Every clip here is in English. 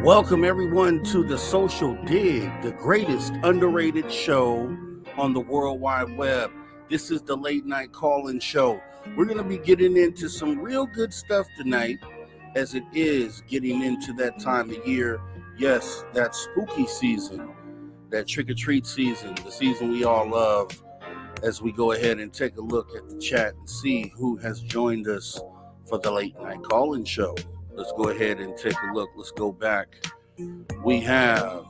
Welcome everyone to the Social Dig, the greatest underrated show on the World Wide Web. This is the late night call-in show. We're going to be getting into some real good stuff tonight, as it is getting into that time of year. Yes, that spooky season, that trick-or-treat season, the season we all love, as we go ahead and take a look at the chat and see who has joined us for the late night call-in show. Let's go ahead and take a look. Let's go back. We have,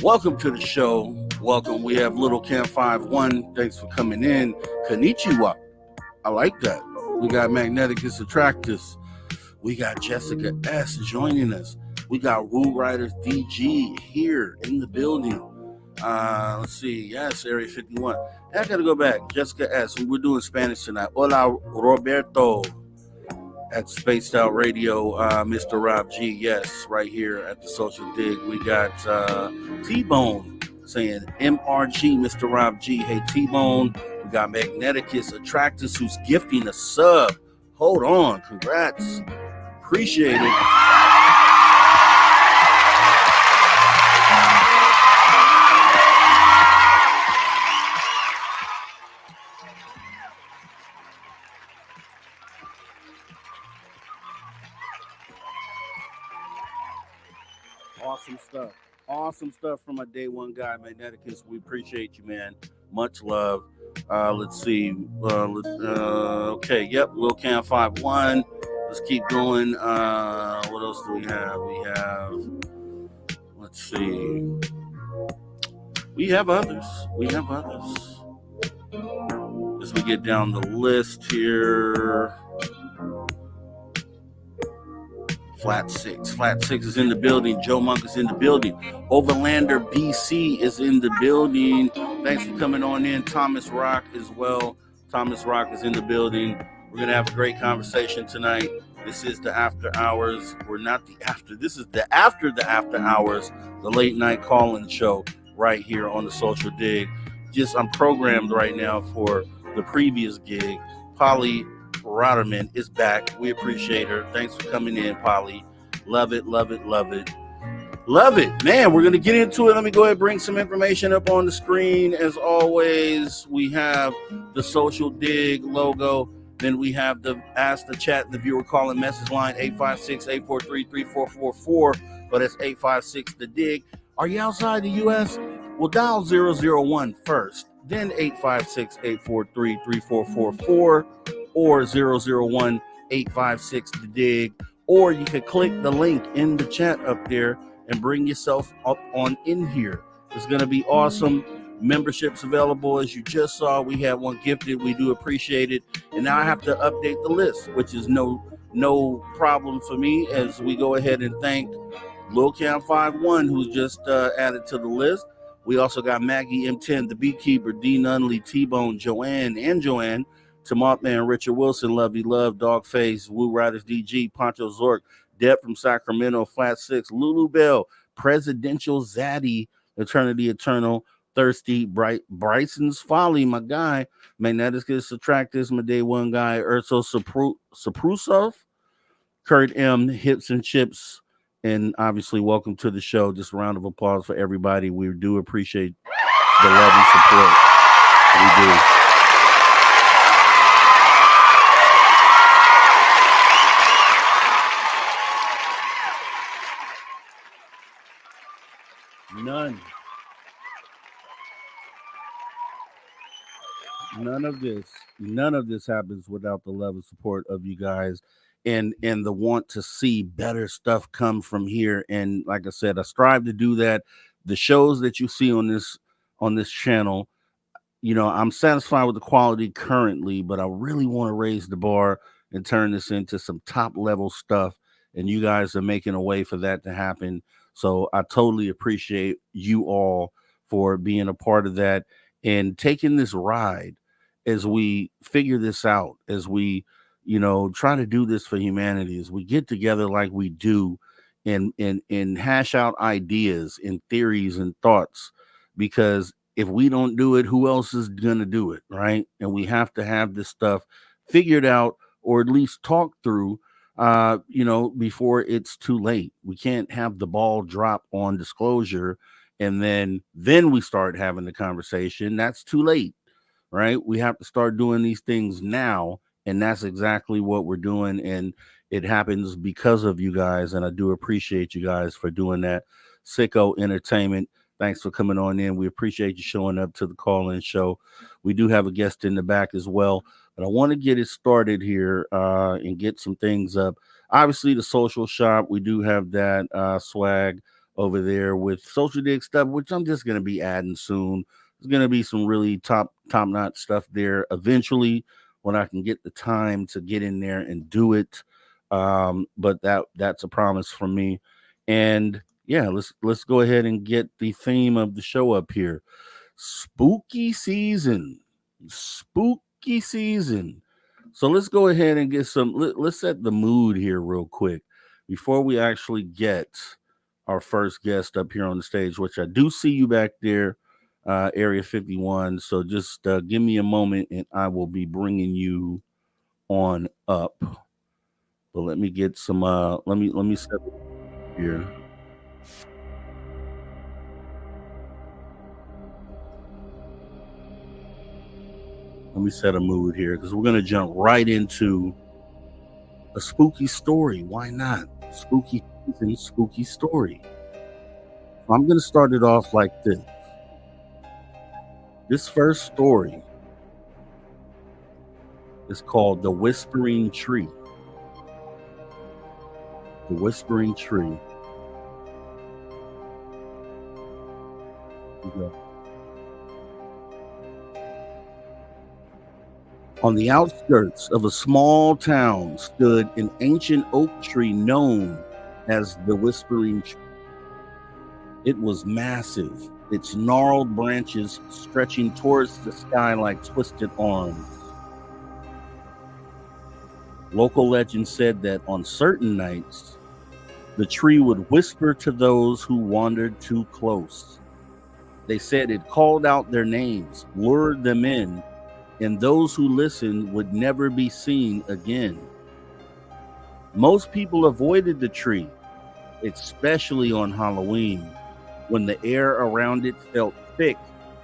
welcome to the show. Welcome. We have Little Camp 5-1. Thanks for coming in. Konnichiwa. I like that. We got Magneticus Attractus. We got Jessica S. joining us. We got Woo Riders DG here in the building. Let's see. Yes, Area 51. I got to go back. Jessica S. We're doing Spanish tonight. Hola, Roberto. At Spaced Out Radio, Mr. Rob G, yes, right here at the Social Dig. We got T-Bone saying MRG, Mr. Rob G. Hey, T-Bone. We got Magneticus Attractus, who's gifting a sub. Hold on, congrats. Appreciate it. Awesome stuff from my day one guy, Magneticus. We appreciate you, man. Much love. Let's see. Okay, yep, Lil Cam 5-1. Let's keep going. What else do we have? Let's see. We have others. As we get down the list here. Flat Six is in the building. Joe Monk is in the building. Overlander BC is in the building. Thanks for coming on in. Thomas Rock as well. Thomas Rock is in the building. We're going to have a great conversation tonight. This is the after hours. This is the after hours, the late night call-in show right here on the Social Dig. I'm programmed right now for the previous gig. Polly Rotterman is back. We appreciate her. Thanks for coming in, Polly. Love it. Man, we're going to get into it. Let me go ahead and bring some information up on the screen. As always, we have the Social Dig logo. Then we have the Ask the Chat, the viewer call and message line, 856-843-3444. But it's 856 the Dig. Are you outside the U.S.? Well, dial 001 first. Then 856-843-3444. Or 001-856 the Dig, or you can click the link in the chat up there and bring yourself up on in here. It's going to be awesome. Memberships available, as you just saw. We had one gifted. We do appreciate it. And now I have to update the list, which is no problem for me, as we go ahead and thank Lil Cam 5-1, who's just added to the list. We also got Maggie M10, the Beekeeper, D Nunley, T-Bone, Joanne, to Mothman, Richard Wilson, Lovey Love, Dogface, Woo Riders DG, Poncho Zork, Deb from Sacramento, Flat Six, Lulu Bell, Presidential Zaddy, Eternity Eternal, Thirsty, Bryson's Folly, my guy, Magneticus Attractus, my day one guy, Urso Saprusov, Kurt M, Hips and Chips, and obviously welcome to the show. Just a round of applause for everybody. We do appreciate the love and support. We do. None of this happens without the love and support of you guys and the want to see better stuff come from here. And like I said, I strive to do that. The shows that you see on this channel, I'm satisfied with the quality currently, but I really want to raise the bar and turn this into some top level stuff. And you guys are making a way for that to happen. So I totally appreciate you all for being a part of that and taking this ride as we figure this out, as we, try to do this for humanity, as we get together like we do and hash out ideas and theories and thoughts, because if we don't do it, who else is going to do it, right? And we have to have this stuff figured out, or at least talk through. before it's too late. We can't have the ball drop on disclosure and then we start having the conversation. That's too late, right? We have to start doing these things now, and that's exactly what we're doing. And it happens because of you guys, and I do appreciate you guys for doing that. Sicko Entertainment, thanks for coming on in. We appreciate you showing up to the call-in show. We do have a guest in the back as well, but I want to get it started here and get some things up. Obviously, the social shop, we do have that swag over there with social dig stuff, which I'm just going to be adding soon. There's going to be some really top notch stuff there eventually when I can get the time to get in there and do it. But that's a promise from me. And yeah, let's go ahead and get the theme of the show up here. Spooky season. So let's go ahead and get let's set the mood here real quick before we actually get our first guest up here on the stage, which I do see you back there, Area 51. So just give me a moment and I will be bringing you on up. But let me get some, let me set it here. Let me set a mood here because we're going to jump right into a spooky story. Why not? Spooky season, spooky story. I'm going to start it off like this. This first story is called The Whispering Tree. The Whispering Tree. Okay. On the outskirts of a small town stood an ancient oak tree known as the Whispering Tree. It was massive, its gnarled branches stretching towards the sky like twisted arms. Local legend said that on certain nights, the tree would whisper to those who wandered too close. They said it called out their names, lured them in, and those who listened would never be seen again. Most people avoided the tree, especially on Halloween, when the air around it felt thick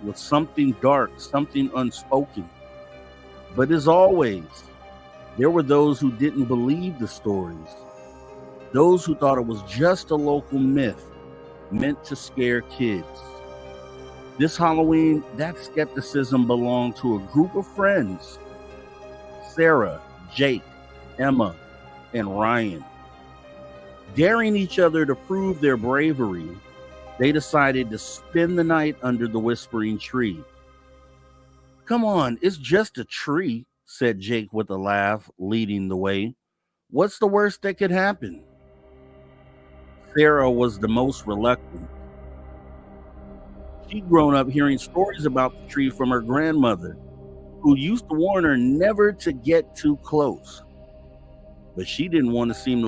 with something dark, something unspoken. But as always, there were those who didn't believe the stories, those who thought it was just a local myth meant to scare kids. This Halloween, that skepticism belonged to a group of friends: Sarah, Jake, Emma, and Ryan. Daring each other to prove their bravery, they decided to spend the night under the Whispering Tree. "Come on, it's just a tree," said Jake with a laugh, leading the way. "What's the worst that could happen?" Sarah was the most reluctant. She'd grown up hearing stories about the tree from her grandmother, who used to warn her never to get too close. But she didn't want to seem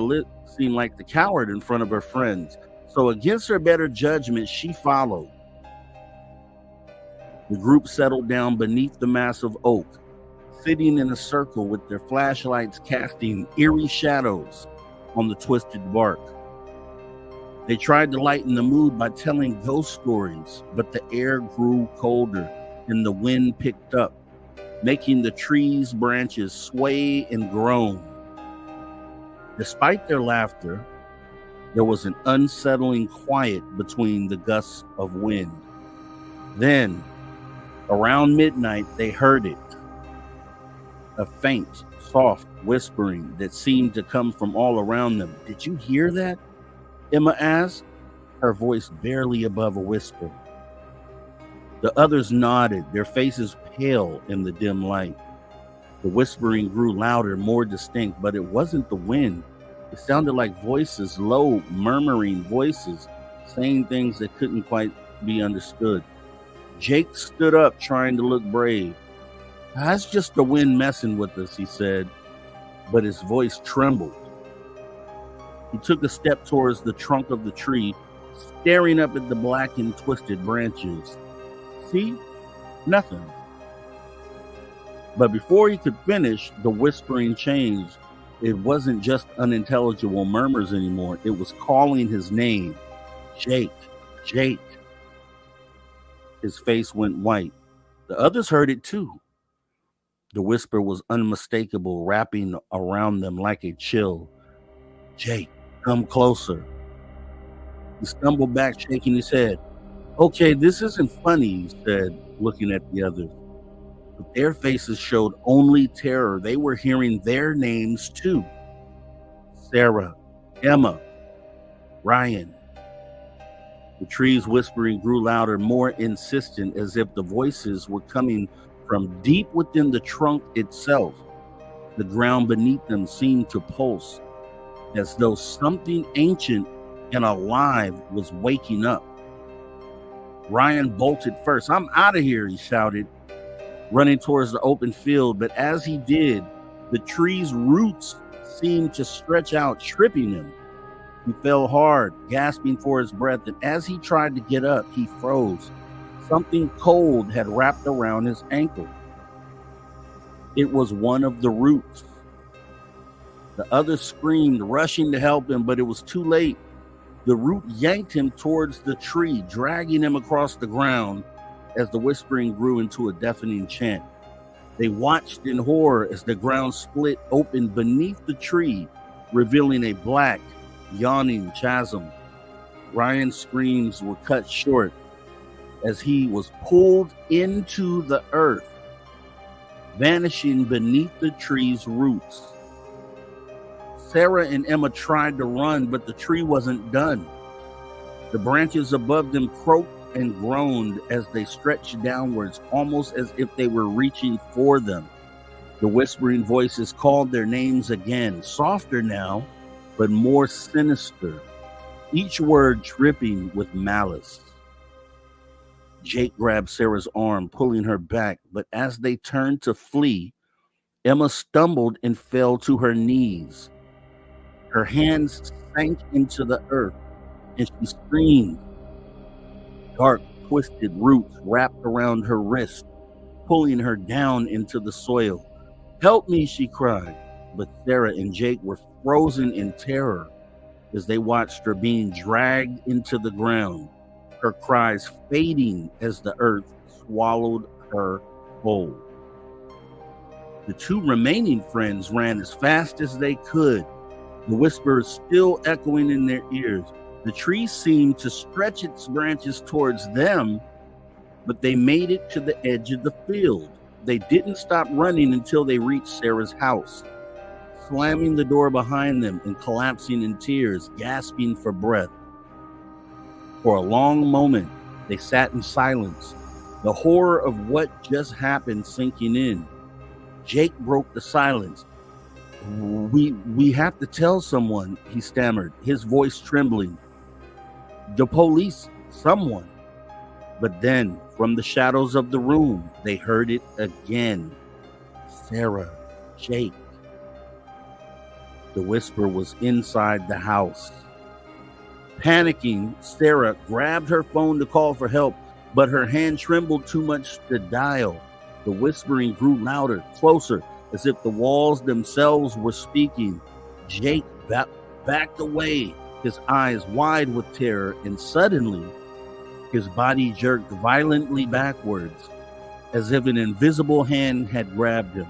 like the coward in front of her friends. So against her better judgment, she followed. The group settled down beneath the massive oak, sitting in a circle with their flashlights casting eerie shadows on the twisted bark. They tried to lighten the mood by telling ghost stories, but the air grew colder and the wind picked up, making the tree's branches sway and groan. Despite their laughter, there was an unsettling quiet between the gusts of wind. Then, around midnight, they heard it. A faint, soft whispering that seemed to come from all around them. "Did you hear that?" Emma asked, her voice barely above a whisper. The others nodded, their faces pale in the dim light. The whispering grew louder, more distinct, but it wasn't the wind. It sounded like voices, low, murmuring voices, saying things that couldn't quite be understood. Jake stood up, trying to look brave. "That's just the wind messing with us," he said, but his voice trembled. He took a step towards the trunk of the tree, staring up at the black and twisted branches. "See? Nothing." But before he could finish, the whispering changed. It wasn't just unintelligible murmurs anymore. It was calling his name. Jake, Jake. His face went white. The others heard it too. The whisper was unmistakable, wrapping around them like a chill. Jake, come closer. He stumbled back, shaking his head. Okay, this isn't funny, he said, looking at the others. But their faces showed only terror. They were hearing their names too. Sarah, Emma, Ryan. The tree's whispering grew louder, more insistent, as if the voices were coming from deep within the trunk itself. The ground beneath them seemed to pulse, as though something ancient and alive was waking up. Ryan bolted first. I'm out of here, he shouted, running towards the open field. But as he did, the tree's roots seemed to stretch out, tripping him. He fell hard, gasping for his breath, and as he tried to get up, he froze. Something cold had wrapped around his ankle. It was one of the roots. The others screamed, rushing to help him, but it was too late. The root yanked him towards the tree, dragging him across the ground as the whispering grew into a deafening chant. They watched in horror as the ground split open beneath the tree, revealing a black, yawning chasm. Ryan's screams were cut short as he was pulled into the earth, vanishing beneath the tree's roots. Sarah and Emma tried to run, but the tree wasn't done. The branches above them croaked and groaned as they stretched downwards, almost as if they were reaching for them. The whispering voices called their names again, softer now, but more sinister, each word dripping with malice. Jake grabbed Sarah's arm, pulling her back, but as they turned to flee, Emma stumbled and fell to her knees. Her hands sank into the earth, and she screamed. Dark, twisted roots wrapped around her wrist, pulling her down into the soil. Help me, she cried. But Sarah and Jake were frozen in terror as they watched her being dragged into the ground, her cries fading as the earth swallowed her whole. The two remaining friends ran as fast as they could, the whispers still echoing in their ears. The tree seemed to stretch its branches towards them, but they made it to the edge of the field. They didn't stop running until they reached Sarah's house, slamming the door behind them and collapsing in tears, gasping for breath. For a long moment, they sat in silence, the horror of what just happened sinking in. Jake broke the silence. We have to tell someone, he stammered, his voice trembling. The police, someone. But then, from the shadows of the room, they heard it again. Sarah, Jake. The whisper was inside the house. Panicking, Sarah grabbed her phone to call for help, but her hand trembled too much to dial. The whispering grew louder, closer, as if the walls themselves were speaking. Jake backed away, his eyes wide with terror, and suddenly his body jerked violently backwards, as if an invisible hand had grabbed him.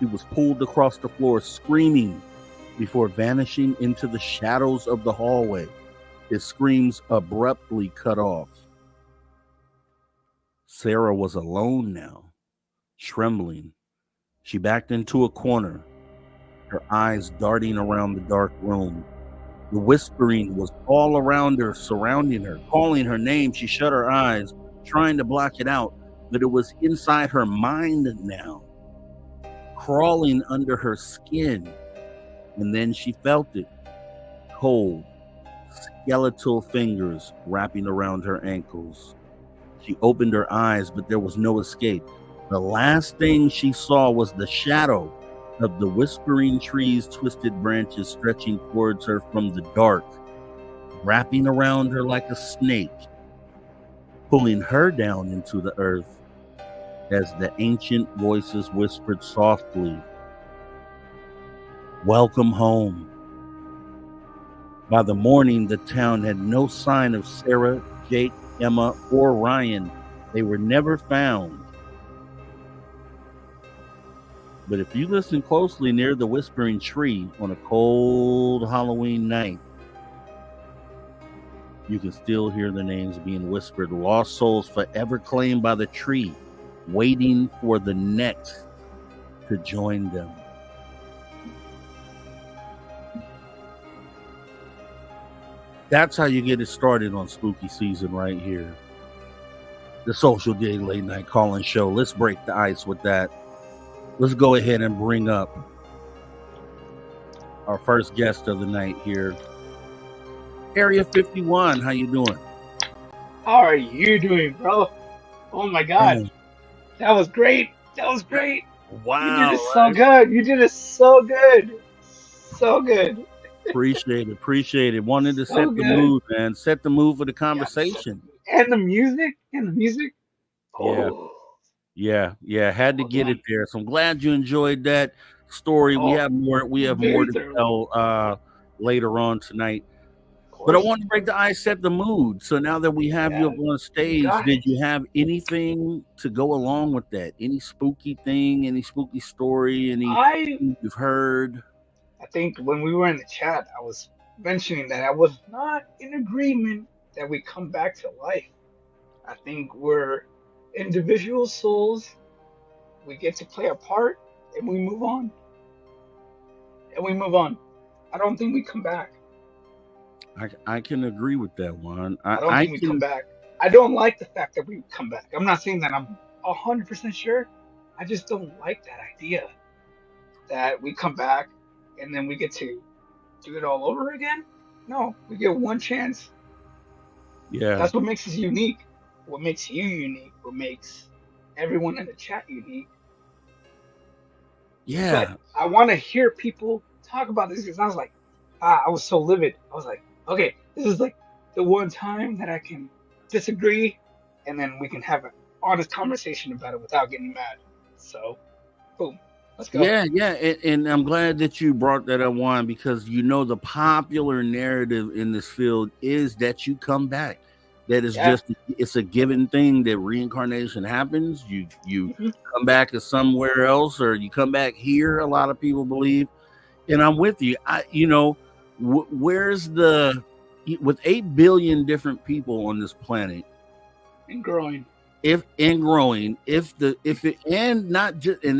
He was pulled across the floor, screaming, before vanishing into the shadows of the hallway, his screams abruptly cut off. Sarah was alone now, trembling. She backed into a corner, her eyes darting around the dark room. The whispering was all around her, surrounding her, calling her name. She shut her eyes, trying to block it out, but it was inside her mind now, crawling under her skin. And then she felt it, cold, skeletal fingers wrapping around her ankles. She opened her eyes, but there was no escape. The last thing she saw was the shadow of the whispering tree's twisted branches stretching towards her from the dark, wrapping around her like a snake, pulling her down into the earth as the ancient voices whispered softly, Welcome home. By the morning, the town had no sign of Sarah, Jake, Emma, or Ryan. They were never found. But if you listen closely near the whispering tree on a cold Halloween night, you can still hear the names being whispered. Lost souls forever claimed by the tree, waiting for the next to join them. That's how you get it started on spooky season right here. The Social Dig Late Night Call-In Show. Let's break the ice with that. Let's go ahead and bring up our first guest of the night here. Area 51, how you doing? How are you doing, bro? Oh my God, that was great. That was great. Wow. You did it so good. You did it so good. So good. Appreciate it. Wanted to set the mood, man. Set the mood for the conversation. And the music. Oh. Yeah. Had to get it there. So I'm glad you enjoyed that story. We have more to tell later on tonight. But I want to break the ice, set the mood. So now that we have you up on stage, did you have anything to go along with that? Any spooky thing, any spooky story, anything you've heard? I think when we were in the chat, I was mentioning that I was not in agreement that we come back to life. I think we're individual souls. We get to play a part and we move on. I don't think we come back. I can agree with that one. I don't think we come back. I don't like the fact that we come back. I'm not saying that I'm 100% sure. I just don't like that idea that we come back and then we get to do it all over again. No, we get one chance. Yeah. That's what makes us unique. What makes you unique. What makes everyone in the chat unique. Yeah. But I want to hear people talk about this because I was like, I was so livid. I was like, okay, this is like the one time that I can disagree and then we can have an honest conversation about it without getting mad. So, boom, let's go. Yeah. And I'm glad that you brought that up, Juan, because the popular narrative in this field is that you come back. That is it's a given thing that reincarnation happens. You come back as somewhere else, or you come back here. A lot of people believe, and I'm with you. Where's with 8 billion different people on this planet and growing, and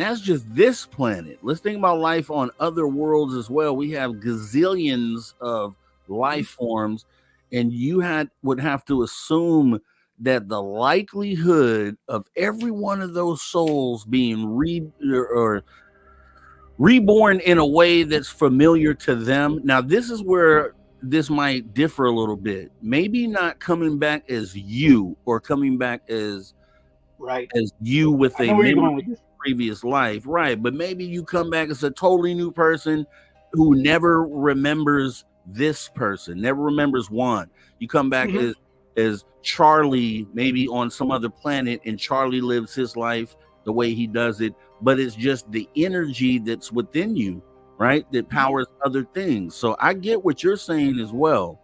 that's just this planet. Let's think about life on other worlds as well. We have gazillions of life forms. And you would have to assume that the likelihood of every one of those souls being reborn in a way that's familiar to them. Now, this is where this might differ a little bit. Maybe not coming back as you or coming back as you with a memory of previous life, right? But maybe you come back as a totally new person who never remembers this person, never remembers Juan. You come back as Charlie, maybe on some other planet, and Charlie lives his life the way he does it, but it's just the energy that's within you, right, that powers other things. So I get what you're saying as well,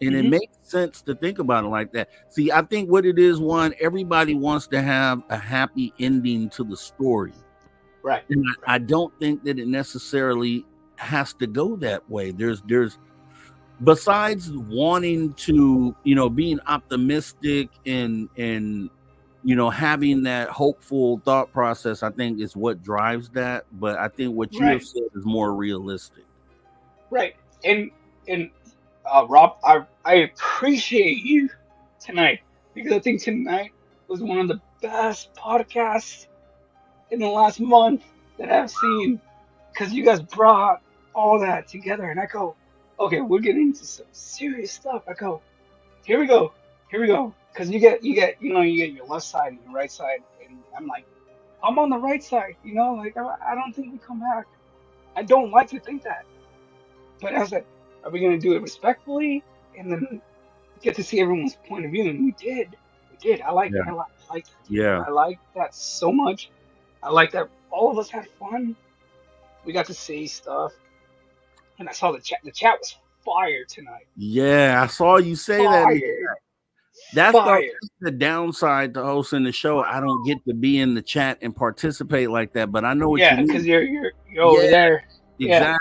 and it makes sense to think about it like that. See, I think what it is, Juan, everybody wants to have a happy ending to the story, right? And I don't think that it necessarily has to go that way. There's besides wanting to, being optimistic and having that hopeful thought process, I think is what drives that. But I think what you have said is more realistic. Right. And Rob, I appreciate you tonight because I think tonight was one of the best podcasts in the last month that I've seen because you guys brought all that together and I go, okay, we're getting into some serious stuff. I go, here we go. Because you get your left side and your right side, and I'm like, I'm on the right side, like I don't think we come back. I don't like to think that, but I was like, are we gonna do it respectfully and then get to see everyone's point of view? And we did. I like that. I like that. Yeah. I like that so much. I like that all of us had fun. We got to say stuff. and I saw the chat. The chat was fire tonight. Yeah, I saw you say that. Fire, That's fire. the downside to hosting the show. I don't get to be in the chat and participate like that, but I know what you Yeah, mean. because you're Yeah, over there. Yeah,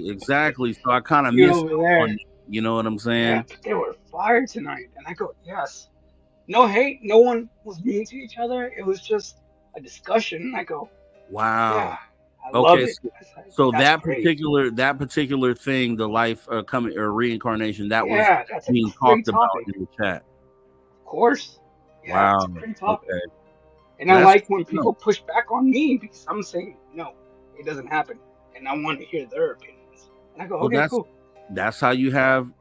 exactly. So I kind of you're missed over out on there. it. You know what I'm Yeah, saying? but they were fire tonight, and I go, yes. No hate. No one was mean to each other. It was just a discussion. And I go, yeah, Wow. I love Okay, it. so, I said, so that's that great. particular thing, the life coming or reincarnation, that was Yeah, that's a being great talked about topic. in the chat. Of course. Yeah, it's Wow. a great topic. Okay. And I Well, that's like when people push back on me because I'm saying, no, it doesn't happen. And I want to hear their opinions. And I go, well, okay, cool. that's how you have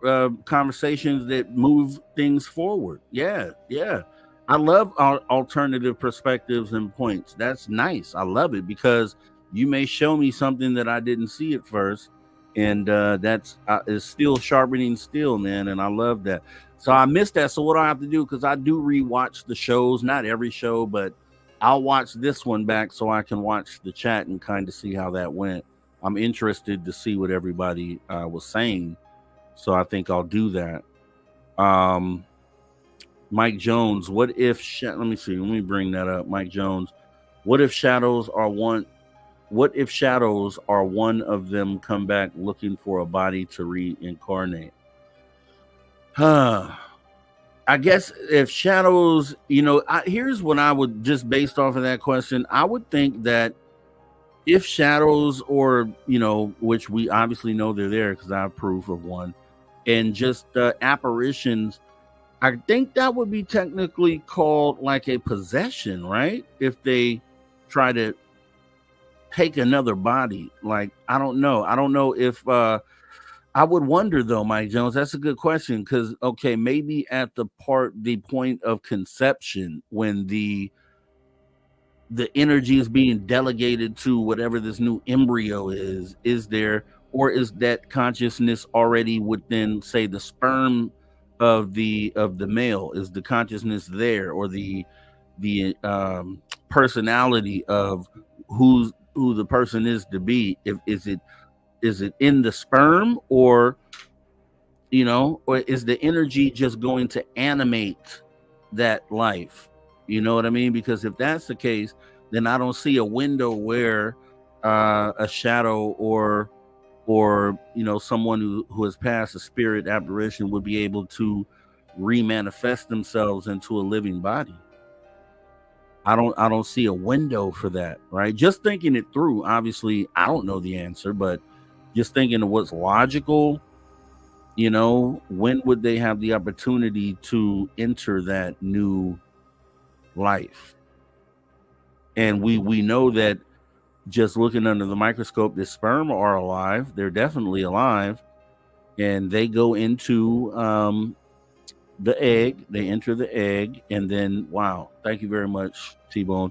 conversations that move things forward. Yeah, yeah. I love alternative perspectives and points. That's nice. I love it because you may show me something that I didn't see at first, and that's is still sharpening steel, man. And I love that. So I missed that. So what do I have to do? Because I do rewatch the shows, not every show, but I'll watch this one back so I can watch the chat and kind of see how that went. I'm interested to see what everybody was saying, so I think I'll do that. Mike Jones, what if? Let me see. Let me bring that up. Mike Jones, what if shadows are one? What if shadows are one of them come back looking for a body to reincarnate? Huh. I guess if shadows, here's what I would just based off of that question. I would think that if shadows or which we obviously know they're there because I have proof of one, and just apparitions, I think that would be technically called like a possession, right? If they try to take another body. Like, I don't know if I would wonder though, Mike Jones. That's a good question because okay, maybe at the point of conception when the energy is being delegated to whatever this new embryo is there, or is that consciousness already within, say, the sperm of the male? Is the consciousness there, or the personality of who the person is to be? If is it in the sperm, or or is the energy just going to animate that life? You know what I mean? Because if that's the case, then I don't see a window where a shadow or someone who has passed, a spirit apparition, would be able to remanifest themselves into a living body. I don't see a window for that, right? Just thinking it through. Obviously, I don't know the answer, but just thinking of what's logical, when would they have the opportunity to enter that new life? And we know that just looking under the microscope, the sperm are alive. They're definitely alive, and they go into the egg. They enter the egg, and then wow, thank you very much, T-Bone.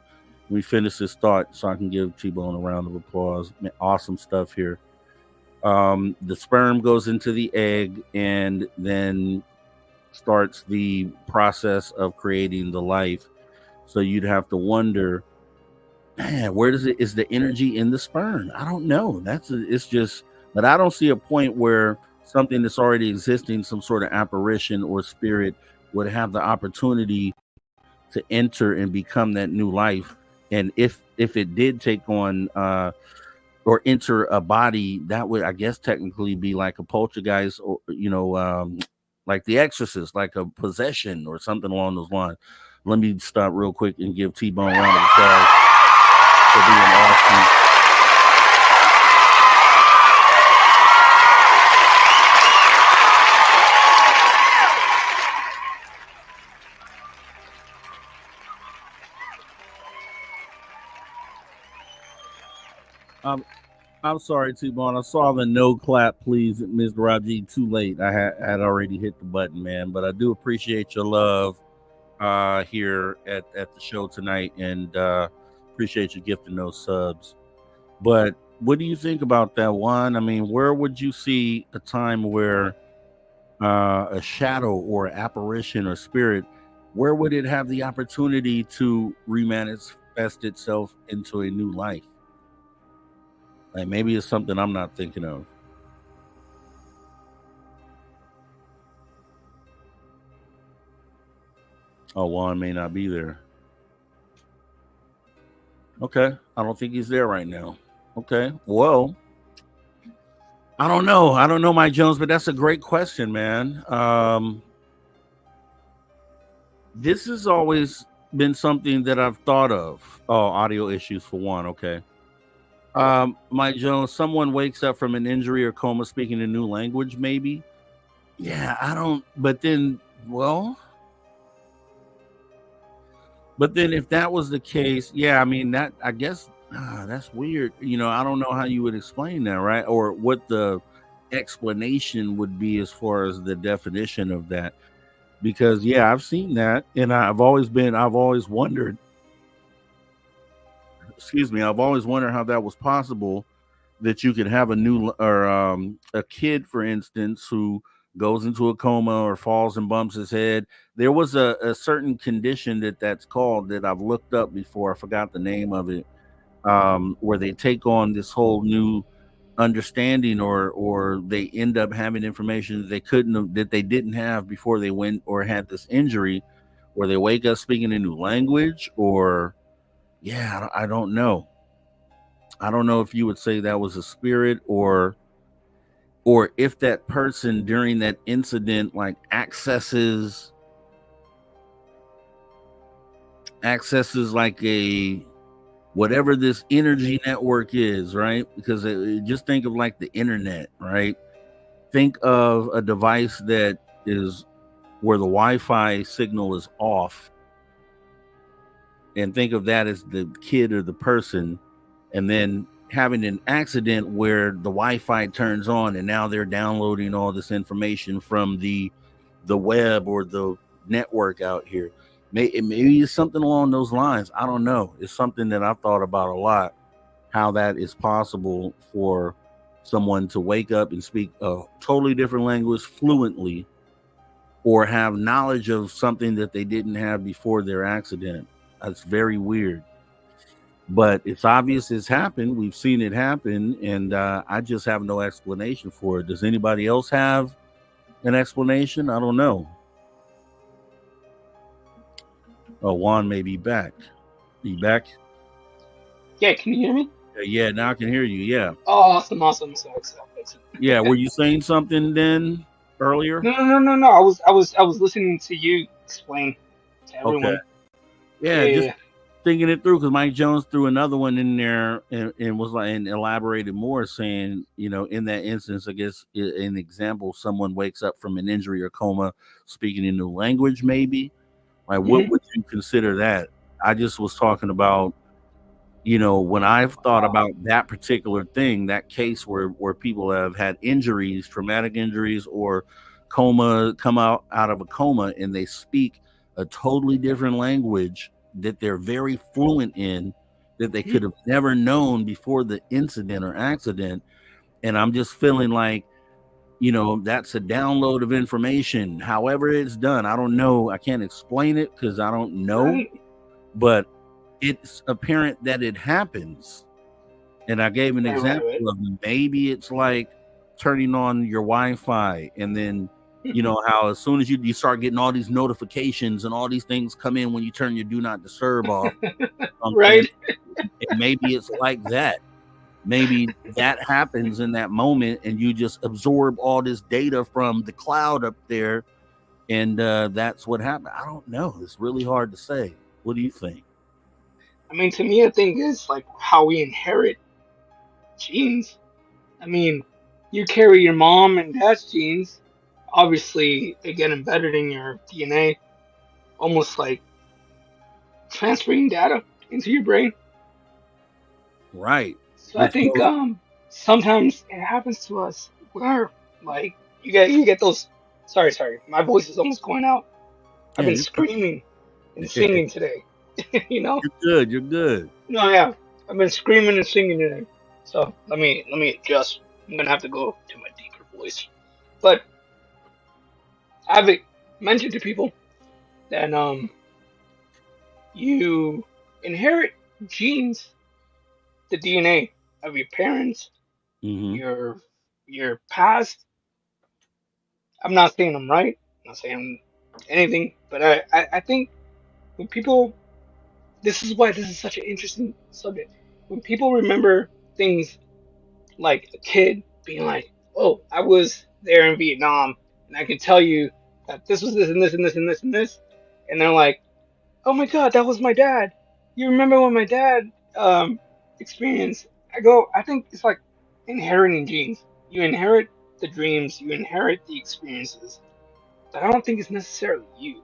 Let me finish this thought so I can give T-Bone a round of applause. Man, awesome stuff here. The sperm goes into the egg and then starts the process of creating the life. So you'd have to wonder, man, where is the energy in the sperm? I don't know. It's just, but I don't see a point where something that's already existing, some sort of apparition or spirit, would have the opportunity to enter and become that new life. And if it did take on or enter a body, that would, I guess, technically be like a poltergeist, or like The Exorcist, like a possession or something along those lines. Let me stop real quick and give T-Bone a round of applause for being awesome. I'm sorry, T-Bone. I saw the no clap, please, Mr. Raji. Too late. I had already hit the button, man. But I do appreciate your love here at the show tonight, and appreciate you gifting those subs. But what do you think about that one? I mean, where would you see a time where a shadow or apparition or spirit, where would it have the opportunity to remanifest itself into a new life? Like maybe it's something I'm not thinking of. Oh, Juan may not be there. Okay. I don't think he's there right now. Okay. Well, I don't know. I don't know, Mike Jones, but that's a great question, man. This has always been something that I've thought of. Oh, audio issues for one. Okay. Mike Jones, someone wakes up from an injury or coma speaking a new language, maybe. Yeah, I don't. But then if that was the case, yeah, I mean, that, I guess, that's weird. I don't know how you would explain that, right? Or what the explanation would be as far as the definition of that. Because, yeah, I've seen that. And I've always wondered, excuse me, I've always wondered how that was possible, that you could have a kid, for instance, who goes into a coma or falls and bumps his head. There was a certain condition that's called, that I've looked up before. I forgot the name of it. Where they take on this whole new understanding, or they end up having information that they didn't have before they went or had this injury, where they wake up speaking a new language. Or, yeah, I don't know. I don't know if you would say that was a spirit, or if that person during that incident, like, accesses like a, whatever this energy network is, right? Because just think of like the internet, right? Think of a device that is where the Wi-Fi signal is off, and think of that as the kid or the person, and then having an accident where the Wi-Fi turns on, and now they're downloading all this information from the web or the network out here. Maybe it's something along those lines. I don't know. It's something that I've thought about a lot, how that is possible for someone to wake up and speak a totally different language fluently, or have knowledge of something that they didn't have before their accident. That's very weird. But it's obvious it's happened. We've seen it happen, and I just have no explanation for it. Does anybody else have an explanation? I don't know. Oh, Juan may be back. Be back? Yeah, can you hear me? Yeah, now I can hear you. Yeah. Oh, awesome, awesome. So excited. Yeah, were you saying something then earlier? No, no, no, no, no. I was listening to you explain to Okay. everyone. Yeah, just Yeah, thinking it through, because Mike Jones threw another one in there, and was like, and elaborated more, saying, in that instance, I guess, an example, someone wakes up from an injury or coma speaking a new language, maybe. Like, yeah. what would you consider that? I just was talking about, when I've thought about that particular thing, that case where people have had injuries, traumatic injuries, or come out of a coma, and they speak a totally different language that they're very fluent in, that they Mhm. could have never known before the incident or accident. And I'm just feeling like, that's a download of information. However it's done, I don't know. I can't explain it because I don't know, Right, but it's apparent that it happens. And I gave an right, right, example right. of, maybe it's like turning on your Wi-Fi, and then, how as soon as you start getting all these notifications and all these things come in when you turn your do not disturb off, something. Right. And maybe it's like that. Maybe that happens in that moment, and you just absorb all this data from the cloud up there, and that's what happened. I don't know. It's really hard to say. What do you think? I mean, to me, I think it's like how we inherit genes. I mean, you carry your mom and dad's genes. Obviously, they get embedded in your DNA, almost like transferring data into your brain. Right. So I Which think goes, sometimes it happens to us where like you get those. Sorry, my voice is almost going out. I've yeah, been you're screaming and fine. singing today. you know? You're good. You're good. No, yeah, I've been screaming and singing today. So let me adjust. I'm gonna have to go to my deeper voice. But I've mentioned to people that you inherit genes, the DNA of your parents, Hmm. your your past. I'm not saying I'm right. I'm not saying anything, but I think when people, this is why this is such an interesting subject. When people remember things like a kid being like, "Oh, I was there in Vietnam, and I can tell you that this was this and this and this and this and this," and they're like, "Oh my God, that was my dad. You remember when my dad experienced?" I go, I think it's like inheriting genes. You inherit the dreams, you inherit the experiences. But I don't think it's necessarily you.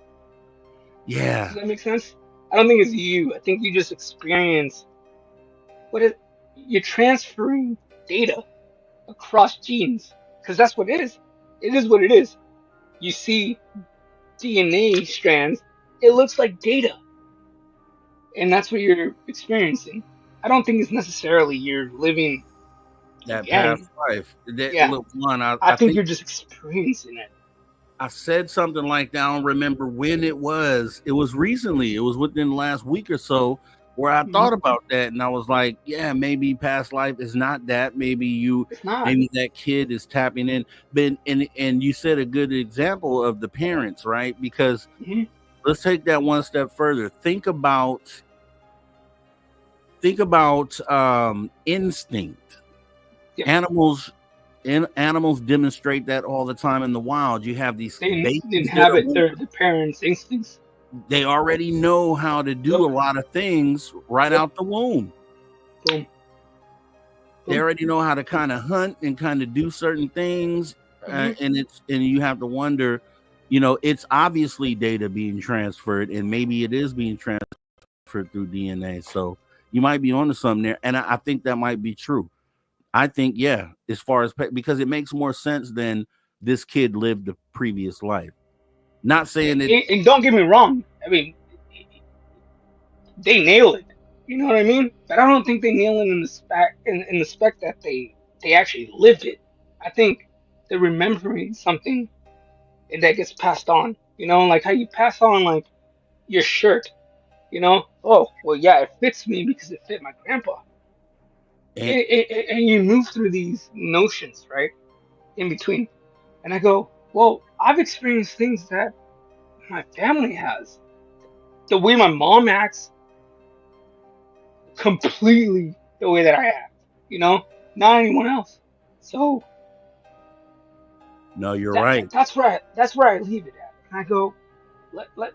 Does Yeah, that make sense? I don't think it's you. I think you just experience what it. You're transferring data across genes because that's what it is. It is what it is. You see DNA strands, it looks like data, and that's what you're experiencing. I don't think it's necessarily you're living that past again. life. That Yeah, look, one, I I think think you're just experiencing it. I said something like that. I don't remember when it was. It was recently. It was within the last week or so where I Hmm. thought about that, and I was like, yeah, maybe past life is not that. It's not. Maybe that kid is tapping in. But and you said a good example of the parents, right? Because Hmm. let's take that one step further. Think about instinct. Yeah, Animals animals demonstrate that all the time in the wild. You have these they babies that are inhabit born, their parents' instincts. they already know how to do Yep, a lot of things right yep. out the womb. Boom, They boom. already know how to kind of hunt and kind of do certain things, Hmm. and you have to wonder, it's obviously data being transferred, and maybe it is being transferred through DNA. So you might be onto something there, and I think that might be true. I think, yeah, as far as because it makes more sense than this kid lived the previous life. Not saying that And don't get me wrong. I mean, they nail it. You know what I mean? But I don't think they nail it in the spec that they actually lived it. I think they're remembering something and that gets passed on. You know, like how you pass on like your shirt. You know, oh well, yeah, it fits me because it fit my grandpa. and And you move through these notions, right, in between. And I go, well, I've experienced things that my family has. The way my mom acts, completely the way that I act. You know, not anyone else. So no, you're right. that's where I leave it at. And I go,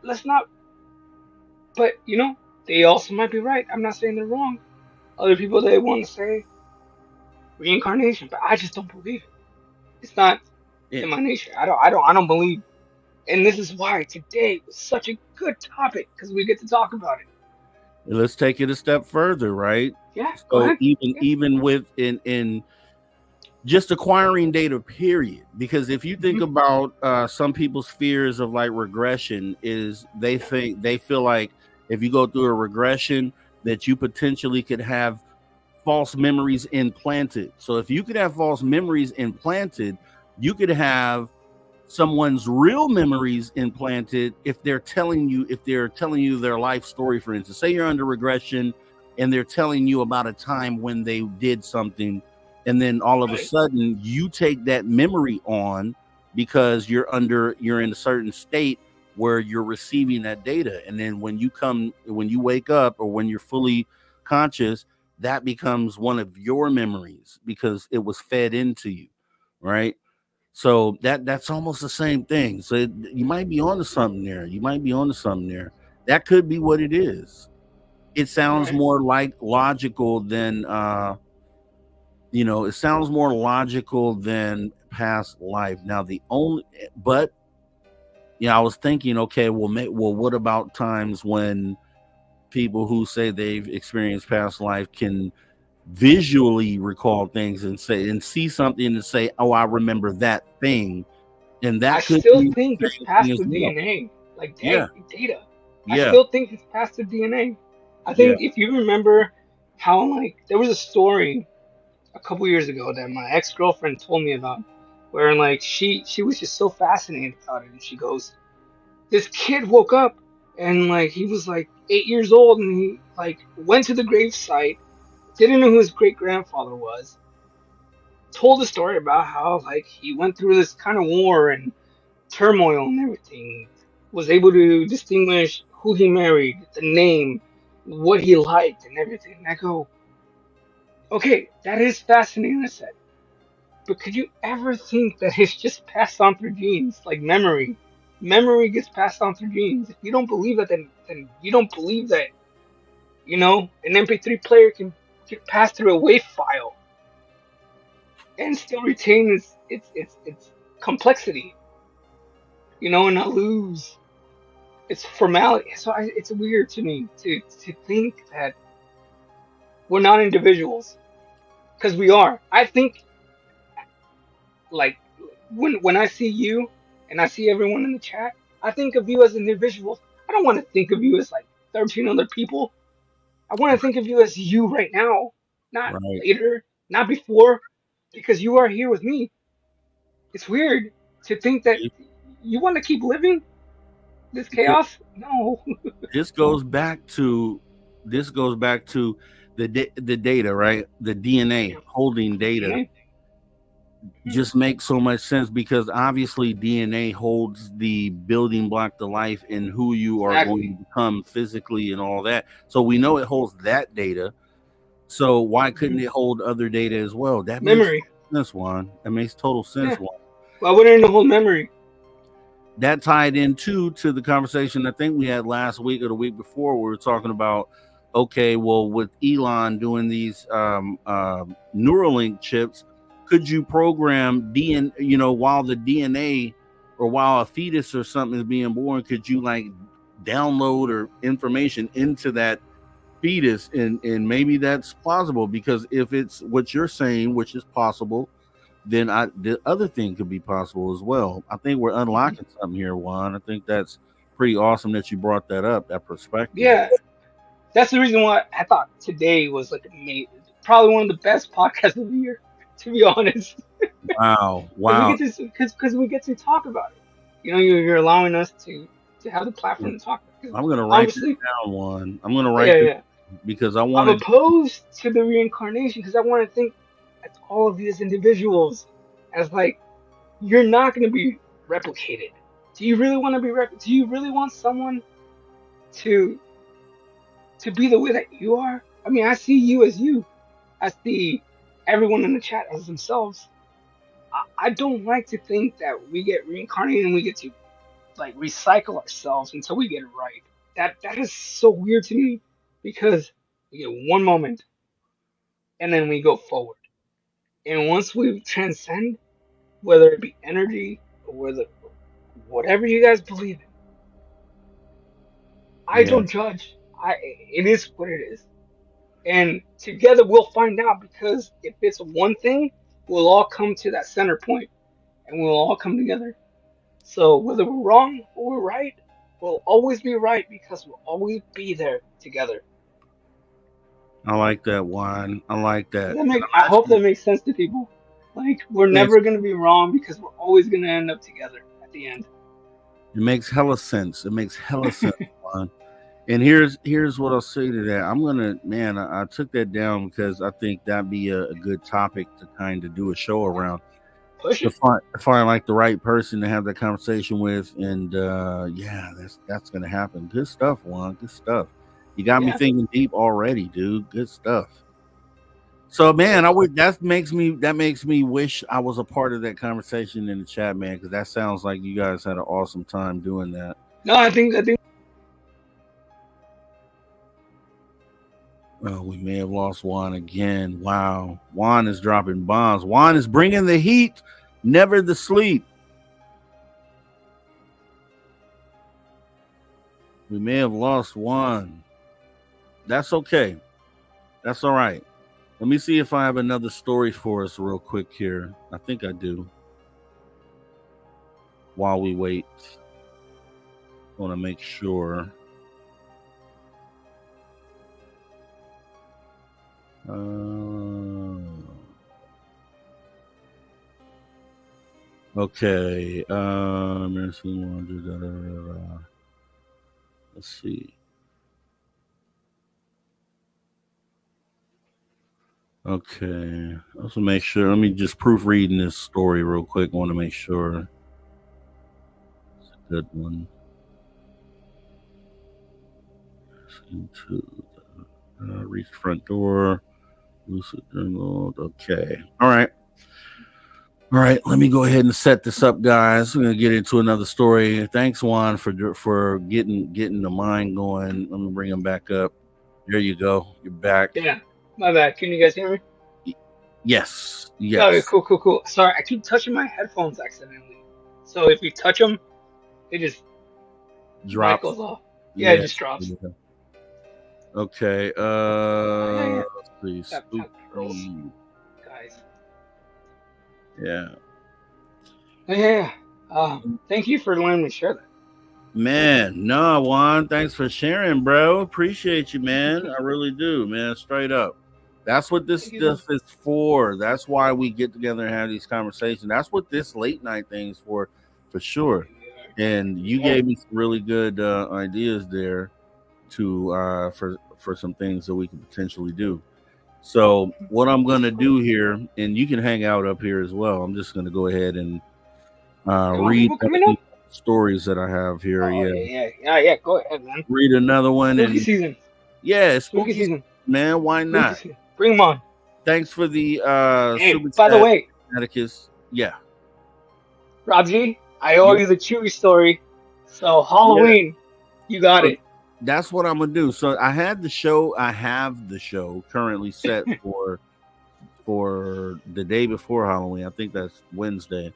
let's not. But you know, they also might be right. I'm not saying they're wrong. Other people they want to say reincarnation, but I just don't believe it. It's not And in my nature. I don't believe. And this is why today was such a good topic because we get to talk about it. let's take it a step further, right? Yeah, go So ahead. Yeah. even with in just acquiring data, period. Because if you think Hmm. about some people's fears of like regression, is they feel like if you go through a regression that you potentially could have false memories implanted. So if you could have false memories implanted, you could have someone's real memories implanted if they're telling you their life story. For instance, say you're under regression and they're telling you about a time when they did something, and then all of a Right. sudden you take that memory on because you're in a certain state where you're receiving that data, and then when you wake up or when you're fully conscious, that becomes one of your memories because it was fed into you, right? So that's almost the same thing. So you might be onto something there. You might be onto something there. That could be what it is. It sounds Right. more like logical than it sounds more logical than past life. Now the only but I was thinking, okay, well, what about times when people who say they've experienced past life can visually recall things and say and see something and say, oh, I remember that thing, and I that could still be think the it's same thing past as the well. DNA, like Yeah, data. I yeah, still think it's past the DNA. I yeah. think if you remember how like there was a story a couple years ago that my ex-girlfriend told me about, where like she was just so fascinated about it, and she goes, this kid woke up and like he was like 8 years old, and he like went to the grave site, didn't know who his great grandfather was, told a story about how like he went through this kind of war and turmoil and everything, was able to distinguish who he married, the name, what he liked, and everything. And I go, okay, that is fascinating, I said. But could you ever think that it's just passed on through genes, like memory? Memory gets passed on through genes. If you don't believe that, then you don't believe that, an MP3 player can get passed through a WAV file and still retain its complexity, and not lose its formality. So it's weird to me to think that we're not individuals, because we are. I think, like, when I see you and I see everyone in the chat, I think of you as individuals. I don't want to think of you as like 13 other people. I want to think of you as you right now, not Right. later, not before, because you are here with me. It's weird to think that you want to keep living this chaos. No. This goes back to the data, right? The DNA Yeah. holding data DNA. just makes so much sense, because obviously DNA holds the building block to life and who you are going Exactly. to become physically and all that. So we know it holds that data. So why couldn't it hold other data as well? That makes Memory. sense, Juan. That makes total sense, Yeah. Juan. Why wouldn't it hold memory? That tied in too to the conversation I think we had last week or the week before. We were talking about, okay, well, with Elon doing these Neuralink chips, could you program DNA? While the DNA or while a fetus or something is being born, could you like download or information into that fetus? And maybe that's plausible, because if it's what you're saying, which is possible, then the other thing could be possible as well. I think we're Mhm. unlocking something here, Juan. I think that's pretty awesome that you brought that up, that perspective. Yeah. That's the reason why I thought today was like amazing. Probably one of the best podcasts of the year, to be honest. Wow, Because we wow. get to because we get to talk about it. You're allowing us to have the platform to talk about it. 'Cause I'm gonna write this obviously, down, Juan. I'm gonna yeah, write this yeah. because I I'm wanted. opposed to the reincarnation because I want to think as all of these individuals as like you're not going to be replicated. Do you really want to be Do you really want someone to be the way that you are? I mean, I see you as you. I see everyone in the chat as themselves. I don't like to think that we get reincarnated and we get to like recycle ourselves until we get it right. That is so weird to me because we get one moment and then we go forward. And once we transcend, whether it be energy or whatever you guys believe in, I Yeah, don't judge. It is what it is. And together we'll find out because if it's one thing, we'll all come to that center point and we'll all come together. So whether we're wrong or we're right, we'll always be right because we'll always be there together. I like that, Juan. I like Does that. that make? I'm I hope actually that makes sense to people. Like we're makes never gonna be wrong because we're always gonna end up together at the end. it makes hella sense. It makes hella sense, Juan. And here's what I'll say to that. I'm gonna, man, I took that down because I think that'd be a good topic to kind of do a show around. Push To it. find like the right person to have that conversation with, and yeah, that's gonna happen. Good stuff, Juan. Good stuff. You got me Yeah. thinking deep already, dude. Good stuff. So, man, Yeah. that makes me wish I was a part of that conversation in the chat, man, because that sounds like you guys had an awesome time doing that. No, I think Oh, we may have lost Juan again. Wow, Juan is dropping bombs. Juan is bringing the heat, never the sleep. We may have lost Juan. That's okay. That's all right. Let me see if I have another story for us real quick here. I think I do. While we wait, want to make sure. Uh, okay. Let's see. Okay. Let's make sure. Let me just proofreading this story real quick. I want to make sure it's a good one. into reach front door. Lucid jungle. Okay. All right. All right, let me go ahead and set this up, guys. We're gonna get into another story. Thanks, Juan, for getting the mind going. Let me bring him back up. There you go. You're back. Yeah, my bad. Can you guys hear me? Yes. Okay, Yes. cool. Sorry, I keep touching my headphones accidentally. So if you touch them, it just mic Drops. goes off. Yeah, it Yeah. just drops. Okay. Yeah. Let's see. Tap controls, Spooky. guys. Yeah. Yeah. Thank you for letting me share that. Man, no, Juan, thanks for sharing, bro. Appreciate you, man. I really do, man. Straight up. That's what this Thank you, man. stuff is for. That's why we get together and have these conversations. That's what this late night thing's for sure. And you gave me some really good ideas there to for some things that we could potentially do. So what I'm gonna do here, and you can hang out up here as well. I'm just gonna go ahead and Come on, read people coming up. stories that I have here. Oh, Yeah. yeah. Go ahead, man. Read another one. Spooky And season. yeah, Spooky spooky season. man. Why Spooky not? season. Bring them on. Thanks for the Hey, super by the chat, way, Atticus. Yeah. Rob G, I owe you the Chewy story. So Halloween, you got it. That's what I'm gonna do. So I have the show currently set for the day before Halloween. I think that's Wednesday.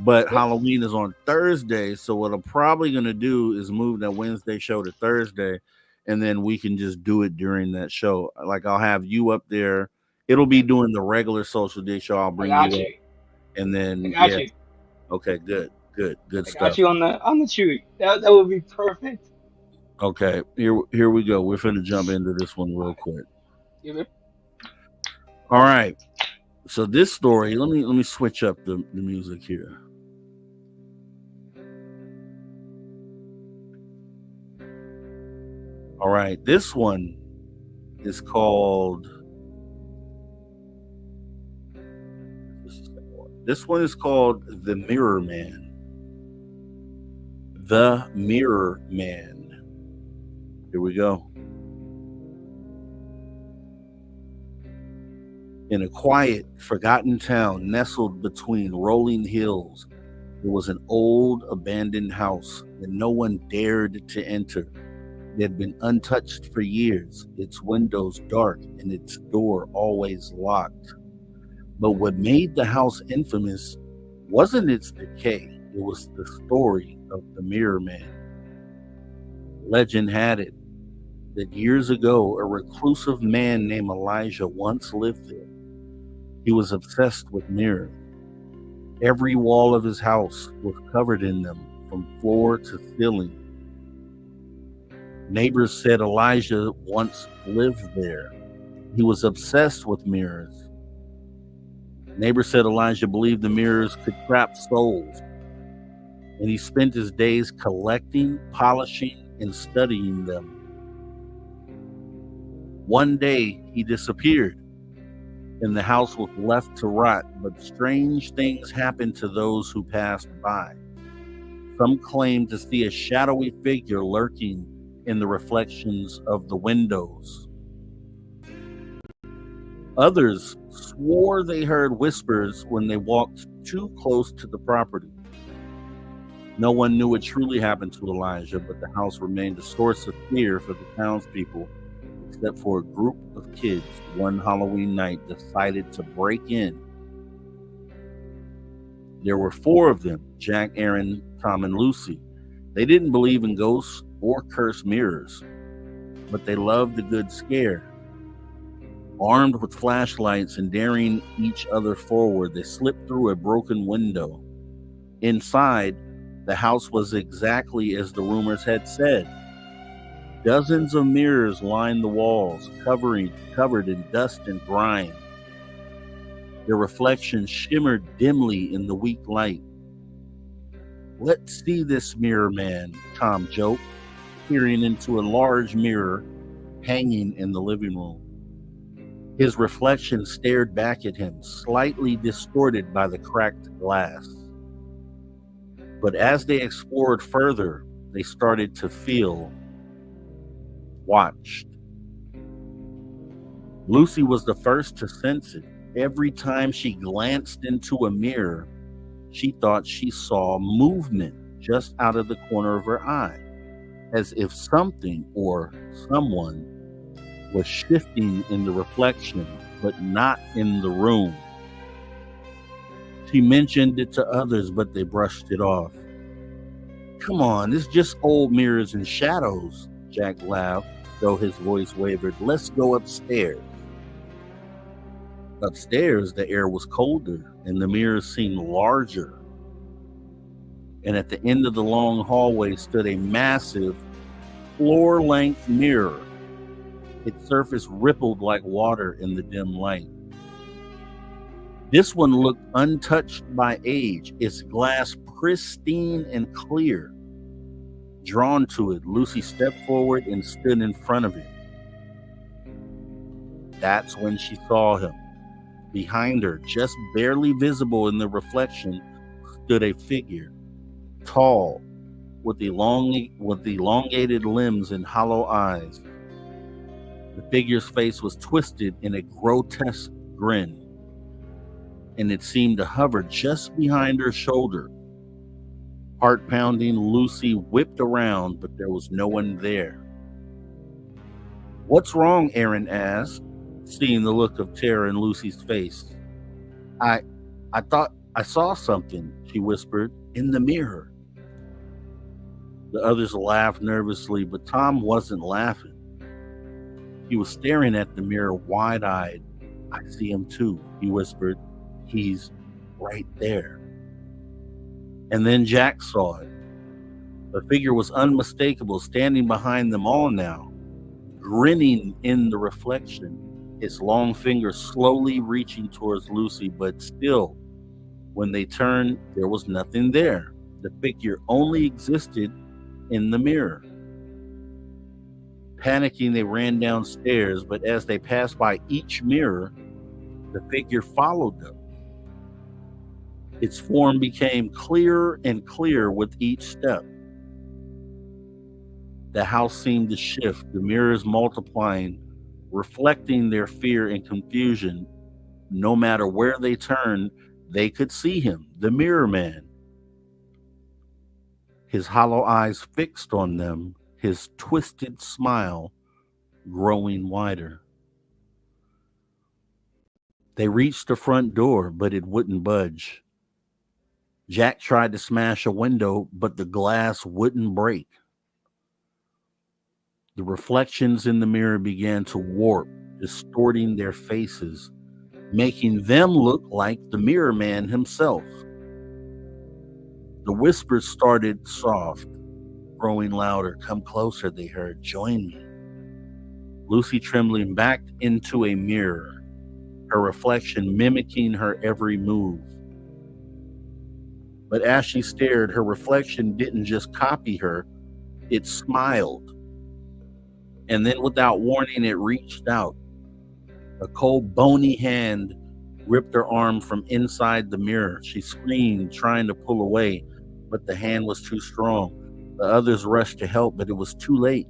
But Halloween is on Thursday. So what I'm probably gonna do is move that Wednesday show to Thursday, and then we can just do it during that show. Like I'll have you up there. It'll be doing the regular social day show. I'll bring you up. And then I got you. Okay, good I stuff. got you on the Chewy. That would be perfect. Okay, here we go. We're finna jump into this one real quick. All right. So this story, let me switch up the music here. All right, this one is called. This one is called The Mirror Man. The Mirror Man. Here we go. In a quiet, forgotten town nestled between rolling hills, there was an old, abandoned house that no one dared to enter. It had been untouched for years, its windows dark and its door always locked. But what made the house infamous wasn't its decay, it was the story of the Mirror Man. Legend had it that years ago, a reclusive man named Elijah once lived there. He was obsessed with mirrors. Every wall of his house was covered in them, from floor to ceiling. Neighbors said Elijah once lived there. He was obsessed with mirrors. Neighbors said Elijah believed the mirrors could trap souls, and he spent his days collecting, polishing, and studying them. One day, he disappeared, and the house was left to rot, but strange things happened to those who passed by. Some claimed to see a shadowy figure lurking in the reflections of the windows. Others swore they heard whispers when they walked too close to the property. No one knew what truly happened to Elijah, but the house remained a source of fear for the townspeople, except for a group of kids one Halloween night decided to break in. There were 4 of them, Jack, Aaron, Tom, and Lucy. They didn't believe in ghosts or cursed mirrors, but they loved a good scare. Armed with flashlights and daring each other forward, they slipped through a broken window. Inside, the house was exactly as the rumors had said. Dozens of mirrors lined the walls, covered in dust and grime. Their reflections shimmered dimly in the weak light. "Let's see this mirror man," Tom joked, peering into a large mirror hanging in the living room. His reflection stared back at him, slightly distorted by the cracked glass. But as they explored further, they started to feel watched. Lucy was the first to sense it. Every time she glanced into a mirror, she thought she saw movement just out of the corner of her eye, as if something or someone was shifting in the reflection, but not in the room. She mentioned it to others, but they brushed it off. "Come on, it's just old mirrors and shadows," Jack laughed, though his voice wavered. "Let's go upstairs." Upstairs, the air was colder, and the mirrors seemed larger. And at the end of the long hallway stood a massive, floor-length mirror. Its surface rippled like water in the dim light. This one looked untouched by age, its glass pristine and clear. Drawn to it, Lucy stepped forward and stood in front of it. That's when she saw him. Behind her, just barely visible in the reflection, stood a figure, tall, with elongated limbs and hollow eyes. The figure's face was twisted in a grotesque grin, and it seemed to hover just behind her shoulder. Heart pounding, Lucy whipped around, but there was no one there. "What's wrong?" Aaron asked, seeing the look of terror in Lucy's face. I thought I saw something," she whispered, "in the mirror." The others laughed nervously, but Tom wasn't laughing. He was staring at the mirror wide-eyed. "I see him too," he whispered. "He's right there." And then Jack saw it. The figure was unmistakable, standing behind them all now, grinning in the reflection, its long fingers slowly reaching towards Lucy, but still, when they turned, there was nothing there. The figure only existed in the mirror. Panicking, they ran downstairs, but as they passed by each mirror, the figure followed them. Its form became clearer and clearer with each step. The house seemed to shift, the mirrors multiplying, reflecting their fear and confusion. No matter where they turned, they could see him, the Mirror Man. His hollow eyes fixed on them, his twisted smile growing wider. They reached the front door, but it wouldn't budge. Jack tried to smash a window, but the glass wouldn't break. The reflections in the mirror began to warp, distorting their faces, making them look like the Mirror Man himself. The whispers started soft, growing louder. "Come closer," they heard. "Join me." Lucy, trembling, backed into a mirror, her reflection mimicking her every move. But as she stared, her reflection didn't just copy her, it smiled. And then without warning, it reached out. A cold, bony hand ripped her arm from inside the mirror. She screamed, trying to pull away, but the hand was too strong. The others rushed to help, but it was too late.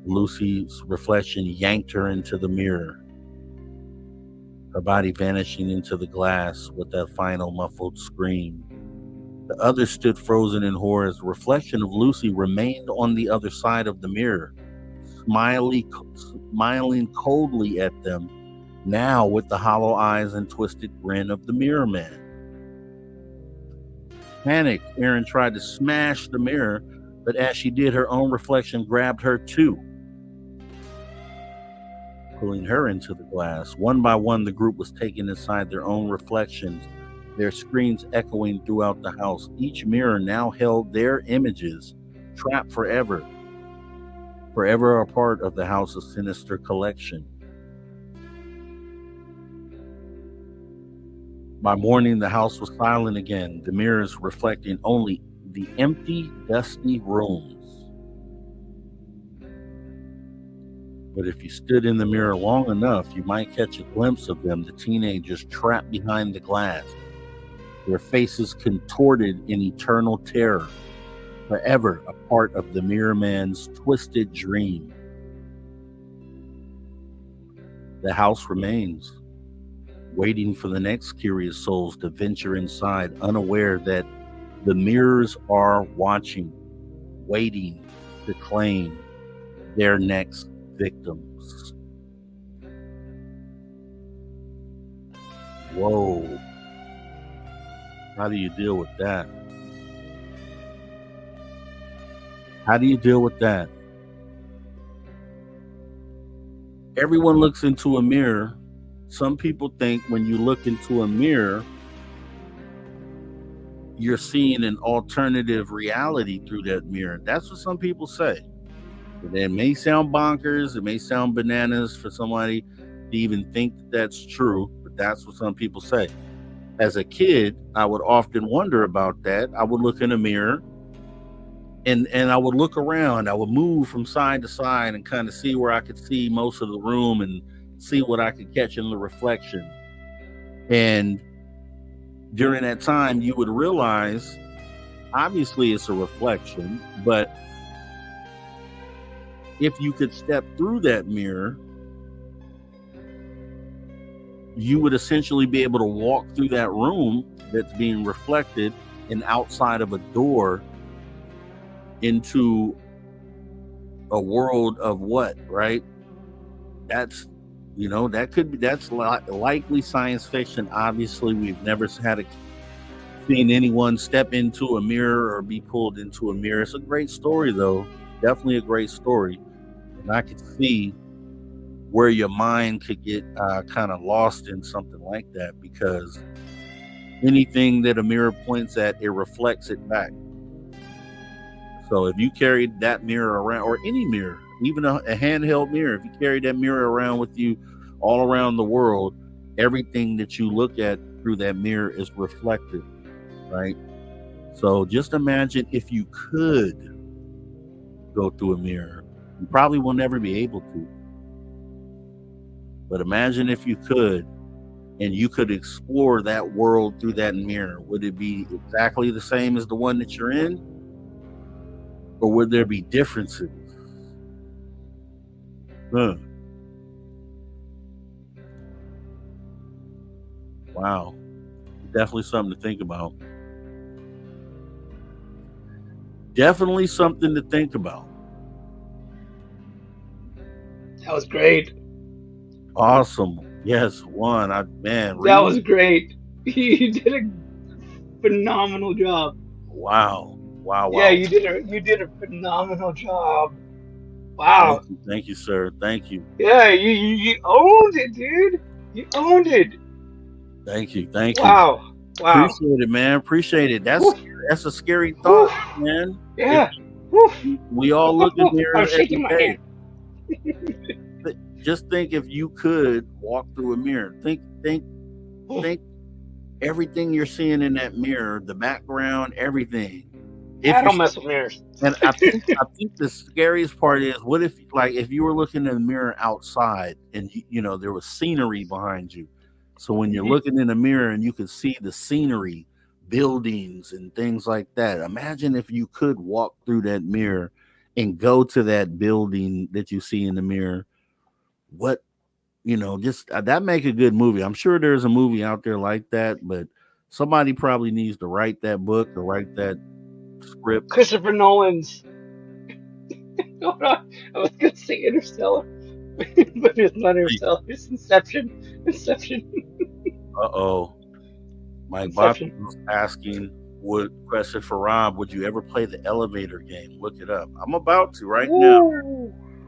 Lucy's reflection yanked her into the mirror, her body vanishing into the glass with that final muffled scream. The others stood frozen in horror. The reflection of Lucy remained on the other side of the mirror, smiling coldly at them, now with the hollow eyes and twisted grin of the Mirror Man. Panicked, Erin tried to smash the mirror, but as she did, her own reflection grabbed her too, pulling her into the glass. One by one, the group was taken inside their own reflections, their screams echoing throughout the house. Each mirror now held their images, trapped forever a part of the house's sinister collection. By morning, the house was silent again, the mirrors reflecting only the empty, dusty rooms. But if you stood in the mirror long enough, you might catch a glimpse of them, the teenagers trapped behind the glass, their faces contorted in eternal terror. forever a part of the Mirror Man's twisted dream. The house remains, waiting for the next curious souls to venture inside, unaware that the mirrors are watching, waiting to claim their next victims. Whoa. How do you deal with that? How do you deal with that? Everyone looks into a mirror. Some people think when you look into a mirror, you're seeing an alternative reality through that mirror. That's what some people say. It may sound bonkers, it may sound bananas for somebody to even think that that's true, but that's what some people say. As a kid, I would often wonder about that. I would look in a mirror and I would look around. I would move from side to side and kind of see where I could see most of the room and see what I could catch in the reflection. And during that time, you would realize, obviously it's a reflection, but if you could step through that mirror, you would essentially be able to walk through that room that's being reflected and outside of a door into a world of what, right? That's, that's likely science fiction. Obviously, we've never seen anyone step into a mirror or be pulled into a mirror. It's a great story, though. Definitely a great story. And I could see where your mind could get kind of lost in something like that, because anything that a mirror points at, it reflects it back. So if you carried that mirror around, or any mirror, even a handheld mirror, if you carried that mirror around with you all around the world, everything that you look at through that mirror is reflected, right? So just imagine if you could go through a mirror. You probably will never be able to. But imagine if you could, and you could explore that world through that mirror. Would it be exactly the same as the one that you're in? Or would there be differences? Wow. Definitely something to think about. Definitely something to think about. That was great. Awesome. Yes, one. That was great. You did a phenomenal job. Wow. Yeah, you did a phenomenal job. Wow. Thank you, sir. Thank you. Yeah, you owned it, dude. You owned it. Thank you. Wow. Appreciate it, man. Appreciate it. That's a scary thought, man. Yeah. We all look in there. I'm shaking my hand. Just think if you could walk through a mirror. Think everything you're seeing in that mirror, the background, everything. I don't mess with mirrors. And I think the scariest part is, what if you were looking in the mirror outside and there was scenery behind you. So when you're looking in the mirror and you could see the scenery, buildings and things like that. Imagine if you could walk through that mirror and go to that building that you see in the mirror. What, just that make a good movie. I'm sure there's a movie out there like that, but somebody probably needs to write that book or write that script. Christopher Nolan's. Hold on. I was going to say Interstellar, but it's not Interstellar. It's Inception. Uh-oh. Mike Bobby was asking, question for Rob, would you ever play the elevator game? Look it up. I'm about to right now.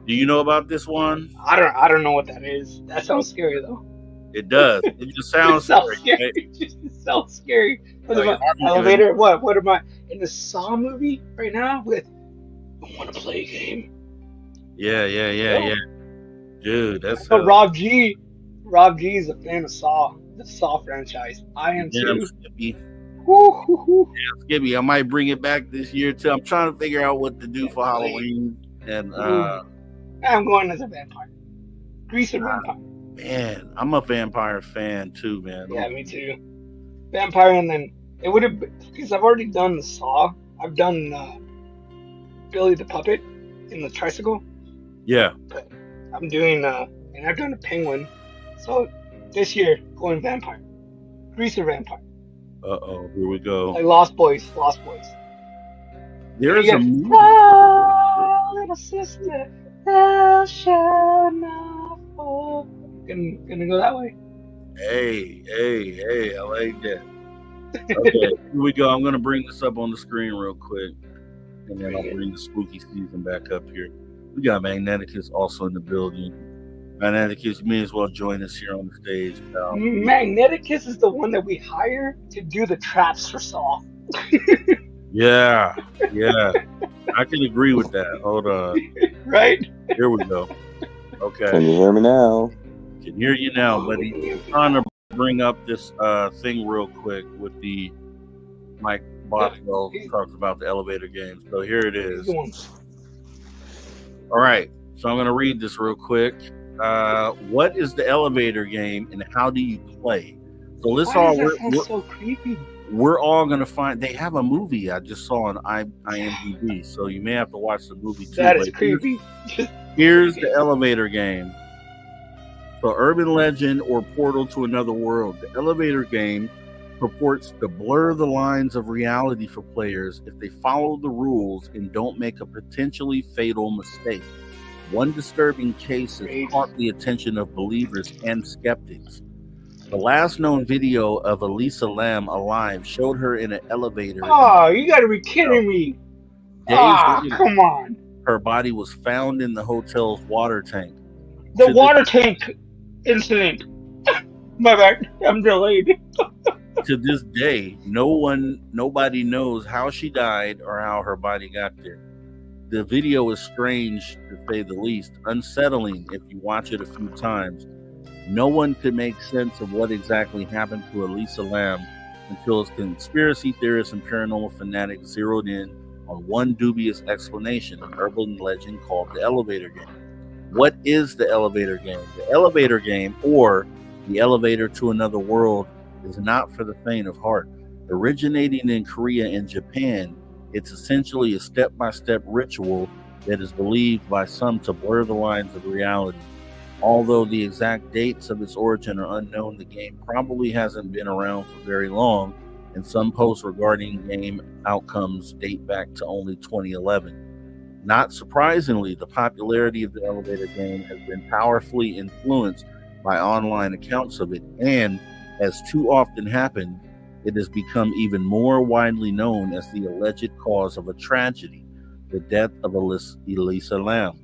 Do you know about this one? I don't know what that is. That sounds scary though. It does. It just sounds scary. Right? It sounds scary. Elevator? What am I in the Saw movie right now with I want to play a game? Yeah. Dude, that's Rob G is a fan of Saw, the Saw franchise. I am too. Skippy. Skippy, I might bring it back this year too. I'm trying to figure out what to do for Halloween. And I'm going as a vampire. Greaser vampire. Man, I'm a vampire fan too, man. Yeah, me too. Vampire, and then it would have, because I've already done the Saw. I've done Billy the Puppet in the tricycle. Yeah. But I'm doing and I've done a penguin. So this year going vampire, greaser vampire, Here we go. like Lost Boys, Lost Boys. There And is a again, movie. oh, little sister, thou shalt not fall. Gonna go that way. Hey, I like that. Okay, here we go. I'm gonna bring this up on the screen real quick, and then I'll bring the spooky season back up here. We got Magneticus also in the building. Magneticus, you may as well join us here on the stage, pal. Magneticus is the one that we hire to do the traps for Saw. Yeah, I can agree with that. Hold on. Right? Here we go. Okay. Can you hear me now? Can hear you now, buddy. I'm trying to bring up this thing real quick with the Mike Boswell talks about the elevator game. So here it is. All right. So I'm going to read this real quick. What is the elevator game and how do you play? So let's all. That's so creepy. We're all going to find. They have a movie I just saw on IMDb, so you may have to watch the movie too. That is creepy. Here's the elevator game. So, urban legend or portal to another world. The elevator game purports to blur the lines of reality for players if they follow the rules and don't make a potentially fatal mistake. One disturbing case has caught the attention of believers and skeptics. The last known video of Elisa Lam alive showed her in an elevator. Oh, you gotta be kidding me. Come on. Her body was found in the hotel's water tank. The water tank incident. My bad. I'm delayed. To this day, nobody knows how she died or how her body got there. The video is strange, to say the least, unsettling if you watch it a few times. No one could make sense of what exactly happened to Elisa Lam until conspiracy theorists and paranormal fanatics zeroed in on one dubious explanation, an urban legend called the elevator game. What is the elevator game? The elevator game, or the elevator to another world, is not for the faint of heart. Originating in Korea and Japan, it's essentially a step-by-step ritual that is believed by some to blur the lines of reality. Although the exact dates of its origin are unknown, the game probably hasn't been around for very long, and some posts regarding game outcomes date back to only 2011. Not surprisingly, the popularity of the elevator game has been powerfully influenced by online accounts of it, and, as too often happens, it has become even more widely known as the alleged cause of a tragedy, the death of Elisa Lam.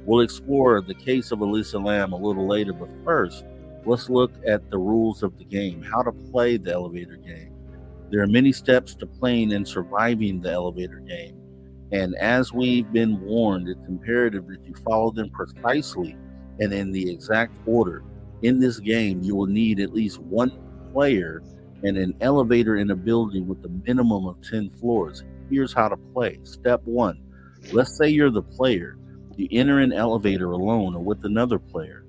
We'll explore the case of Elisa Lam a little later, but first, let's look at the rules of the game, how to play the elevator game. There are many steps to playing and surviving the elevator game, and as we've been warned, it's imperative that you follow them precisely and in the exact order. In this game, you will need at least one player and an elevator in a building with a minimum of 10 floors. Here's how to play. Step 1. Let's say you're the player. You enter an elevator alone or with another player.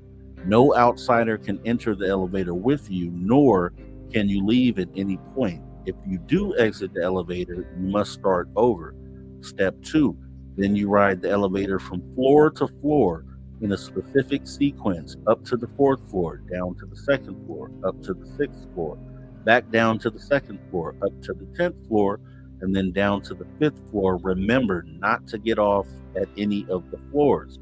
No outsider can enter the elevator with you, nor can you leave at any point. If you do exit the elevator, you must start over. Step 2. Then you ride the elevator from floor to floor in a specific sequence, up to the 4th floor, down to the 2nd floor, up to the 6th floor, back down to the 2nd floor, up to the 10th floor, and then down to the 5th floor. Remember not to get off at any of the floors.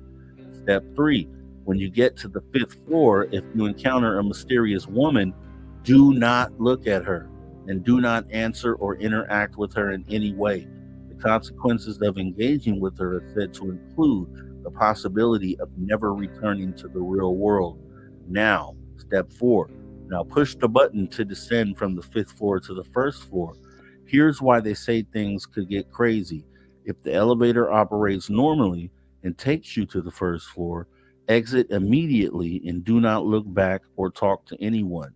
Step 3. When you get to the 5th floor, if you encounter a mysterious woman, do not look at her and do not answer or interact with her in any way. The consequences of engaging with her are said to include the possibility of never returning to the real world. Now, step 4. Now push the button to descend from the 5th floor to the 1st floor. Here's why they say things could get crazy. If the elevator operates normally and takes you to the 1st floor, exit immediately and do not look back or talk to anyone.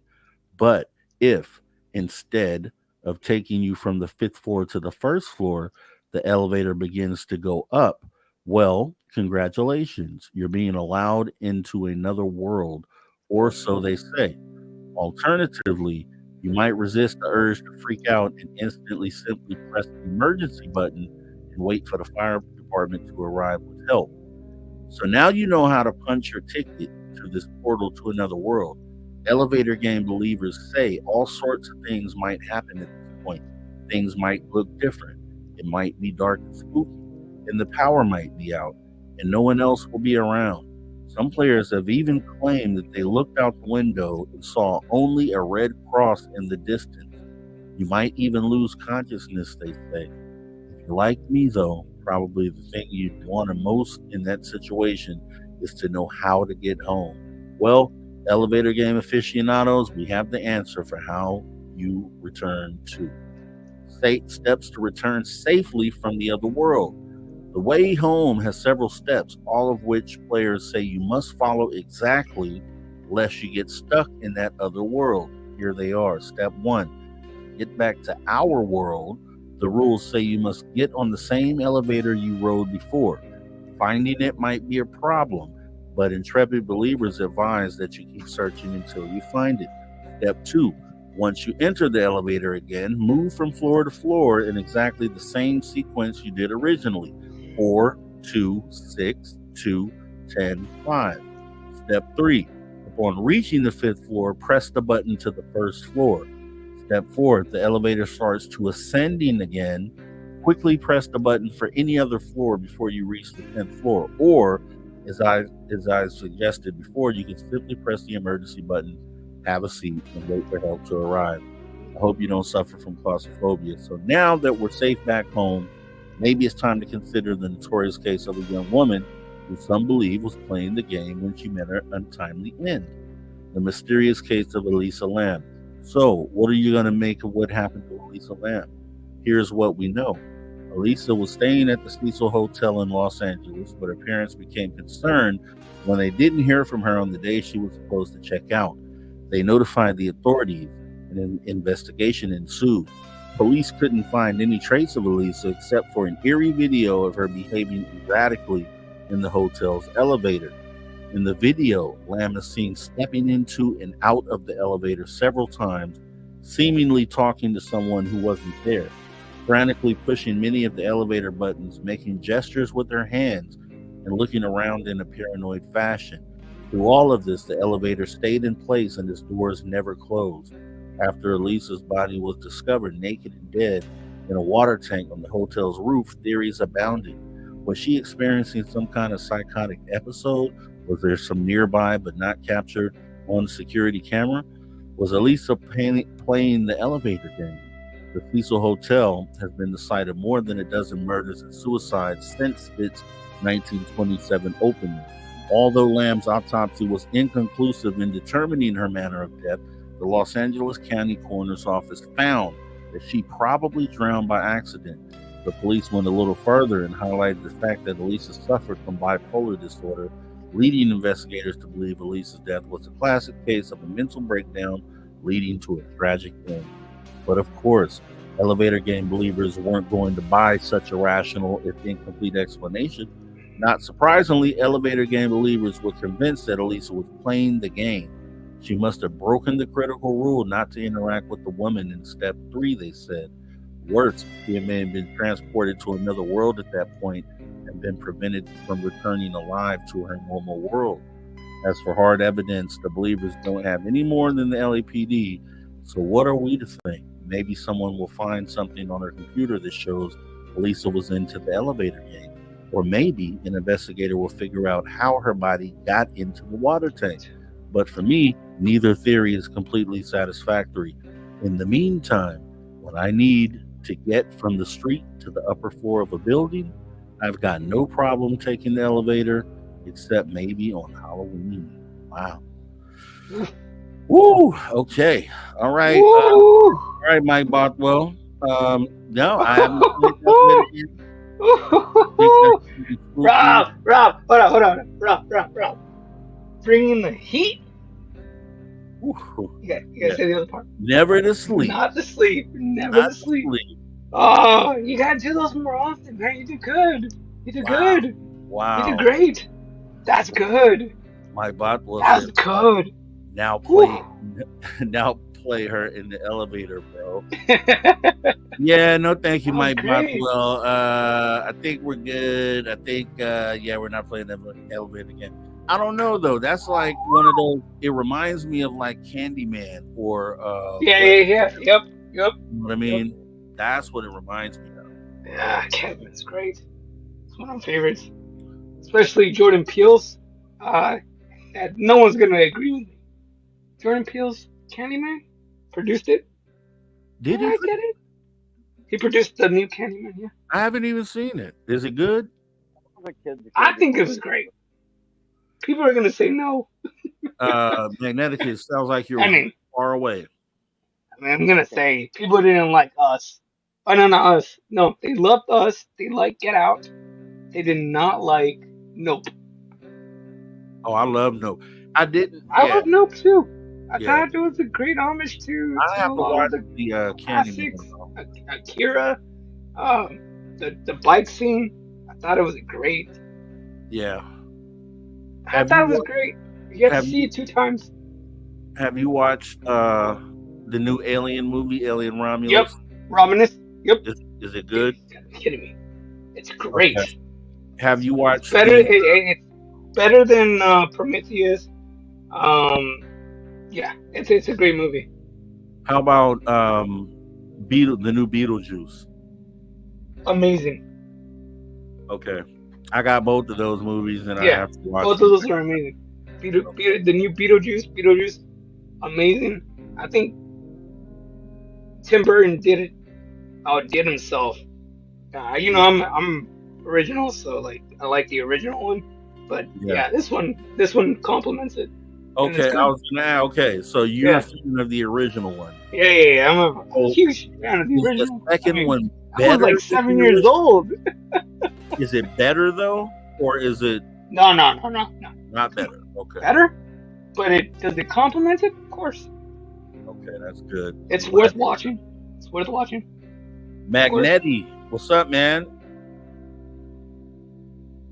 But if, instead of taking you from the 5th floor to the 1st floor, the elevator begins to go up, well, congratulations, you're being allowed into another world, or so they say. Alternatively, you might resist the urge to freak out and instantly simply press the emergency button and wait for the fire department to arrive with help. So now you know how to punch your ticket to this portal to another world. Elevator game believers say all sorts of things might happen at this point. Things might look different. It might be dark and spooky, and the power might be out, and no one else will be around. Some players have even claimed that they looked out the window and saw only a red cross in the distance. You might even lose consciousness, they say. If you're like me, though, probably the thing you'd want to most in that situation is to know how to get home. Well, elevator game aficionados, we have the answer for how you return to. Steps to return safely from the other world. The way home has several steps, all of which players say you must follow exactly, lest you get stuck in that other world. Here they are. Step 1, get back to our world. The rules say you must get on the same elevator you rode before. Finding it might be a problem, but intrepid believers advise that you keep searching until you find it. Step 2, once you enter the elevator again, move from floor to floor in exactly the same sequence you did originally. 4, 2, 6, 2, 10, 5. Step 3, upon reaching the 5th floor, press the button to the 1st floor. Step 4, the elevator starts to ascending again. Quickly press the button for any other floor before you reach the 10th floor. Or, as I suggested before, you can simply press the emergency button, have a seat, and wait for help to arrive. I hope you don't suffer from claustrophobia. So now that we're safe back home, maybe it's time to consider the notorious case of a young woman who some believe was playing the game when she met her untimely end. The mysterious case of Elisa Lam. So, what are you going to make of what happened to Elisa Lam? Here's what we know. Elisa was staying at the Cecil Hotel in Los Angeles, but her parents became concerned when they didn't hear from her on the day she was supposed to check out. They notified the authorities, and an investigation ensued. Police couldn't find any trace of Elisa except for an eerie video of her behaving erratically in the hotel's elevator. In the video, Lam is seen stepping into and out of the elevator several times, seemingly talking to someone who wasn't there, frantically pushing many of the elevator buttons, making gestures with her hands, and looking around in a paranoid fashion. Through all of this, the elevator stayed in place and its doors never closed. After Elisa's body was discovered naked and dead in a water tank on the hotel's roof, theories abounded. Was she experiencing some kind of psychotic episode? Was there some nearby but not captured on security camera? Was Elisa playing the elevator game? The Cecil Hotel has been the site of more than a dozen murders and suicides since its 1927 opening. Although Lam's autopsy was inconclusive in determining her manner of death, the Los Angeles County Coroner's Office found that she probably drowned by accident. The police went a little further and highlighted the fact that Elisa suffered from bipolar disorder, leading investigators to believe Elisa's death was a classic case of a mental breakdown leading to a tragic end. But of course, elevator game believers weren't going to buy such a rational, if incomplete, explanation. Not surprisingly, elevator game believers were convinced that Elisa was playing the game. She must have broken the critical rule not to interact with the woman in step 3, they said. Worse, she may have been transported to another world at that point and been prevented from returning alive to her normal world. As for hard evidence, the believers don't have any more than the LAPD, so what are we to think? Maybe someone will find something on her computer that shows Elisa was into the elevator game. Or maybe an investigator will figure out how her body got into the water tank. But for me, neither theory is completely satisfactory. In the meantime, when I need to get from the street to the upper floor of a building, I've got no problem taking the elevator, except maybe on Halloween. Wow. Woo! Okay. All right. All right, Mike Bothwell. No, I haven't played that yet. Rob, hold on. Rob. Bringing the heat. Ooh. You gotta say the other part. Never to sleep. Not to sleep. Never to sleep. Oh, you gotta do those more often, man. You did good. Good. Wow. You did great. That's good. My Bothwell That's good. now play her in the elevator, bro. Yeah, no, thank you, That was Mike great. Bothwell. I think we're good. I think, yeah, we're not playing the elevator again. I don't know though. That's like one of those. It reminds me of like Candyman or Yeah. Yep. Yep. you know what I Yep. mean? That's what it reminds me of. Yeah, Catman's great. It's one of my favorites, especially Jordan Peele's. And no one's gonna agree with me. Jordan Peele's Candyman produced it. Yeah, Did he? I get it. He produced the new Candyman. Yeah, I haven't even seen it. Is it good? I think it was great. People are gonna say no. Magnetic sounds like you're I mean, far away. I'm gonna say people didn't like Us. Oh no, not Us. No, they loved Us. They liked Get Out. They did not like Nope. Oh, I love No. I didn't. I Yeah, love Nope too. I yeah. thought it was a great homage to I a have to lot watch of the the classics. Candyman. Akira, the bike scene. I thought it was great. Yeah. I Have thought it was you great. You get to have see you it 2 times. have you watched the new Alien movie, Alien Yep, Romulus? Romanus. Yep. Is it Dude, good? you gotta be kidding me. It's great. Okay. Have you It's watched better. the? It's better than Prometheus. Um, yeah, it's a great movie. How about the new Beetlejuice? Amazing. Okay, I got both of those movies, and I Yeah, have to watch both of them. those are amazing. The new Beetlejuice, amazing. I think Tim Burton did it. Outdid himself. I'm original, so like I like the original one. But Yeah. yeah, this one complements it, and it's Okay, I good. was gonna ask. Okay, so you're a Yeah, fan of the original one. yeah. I'm a So huge fan of the is the original. I second mean, one I was better like than 7 the years original? old. Is it better though, or is it No. not better? Okay, Better, but does it complement it? Of course. okay, that's good. It's I'm glad. worth watching. It's worth watching. Of course. Magnetti, what's up, man?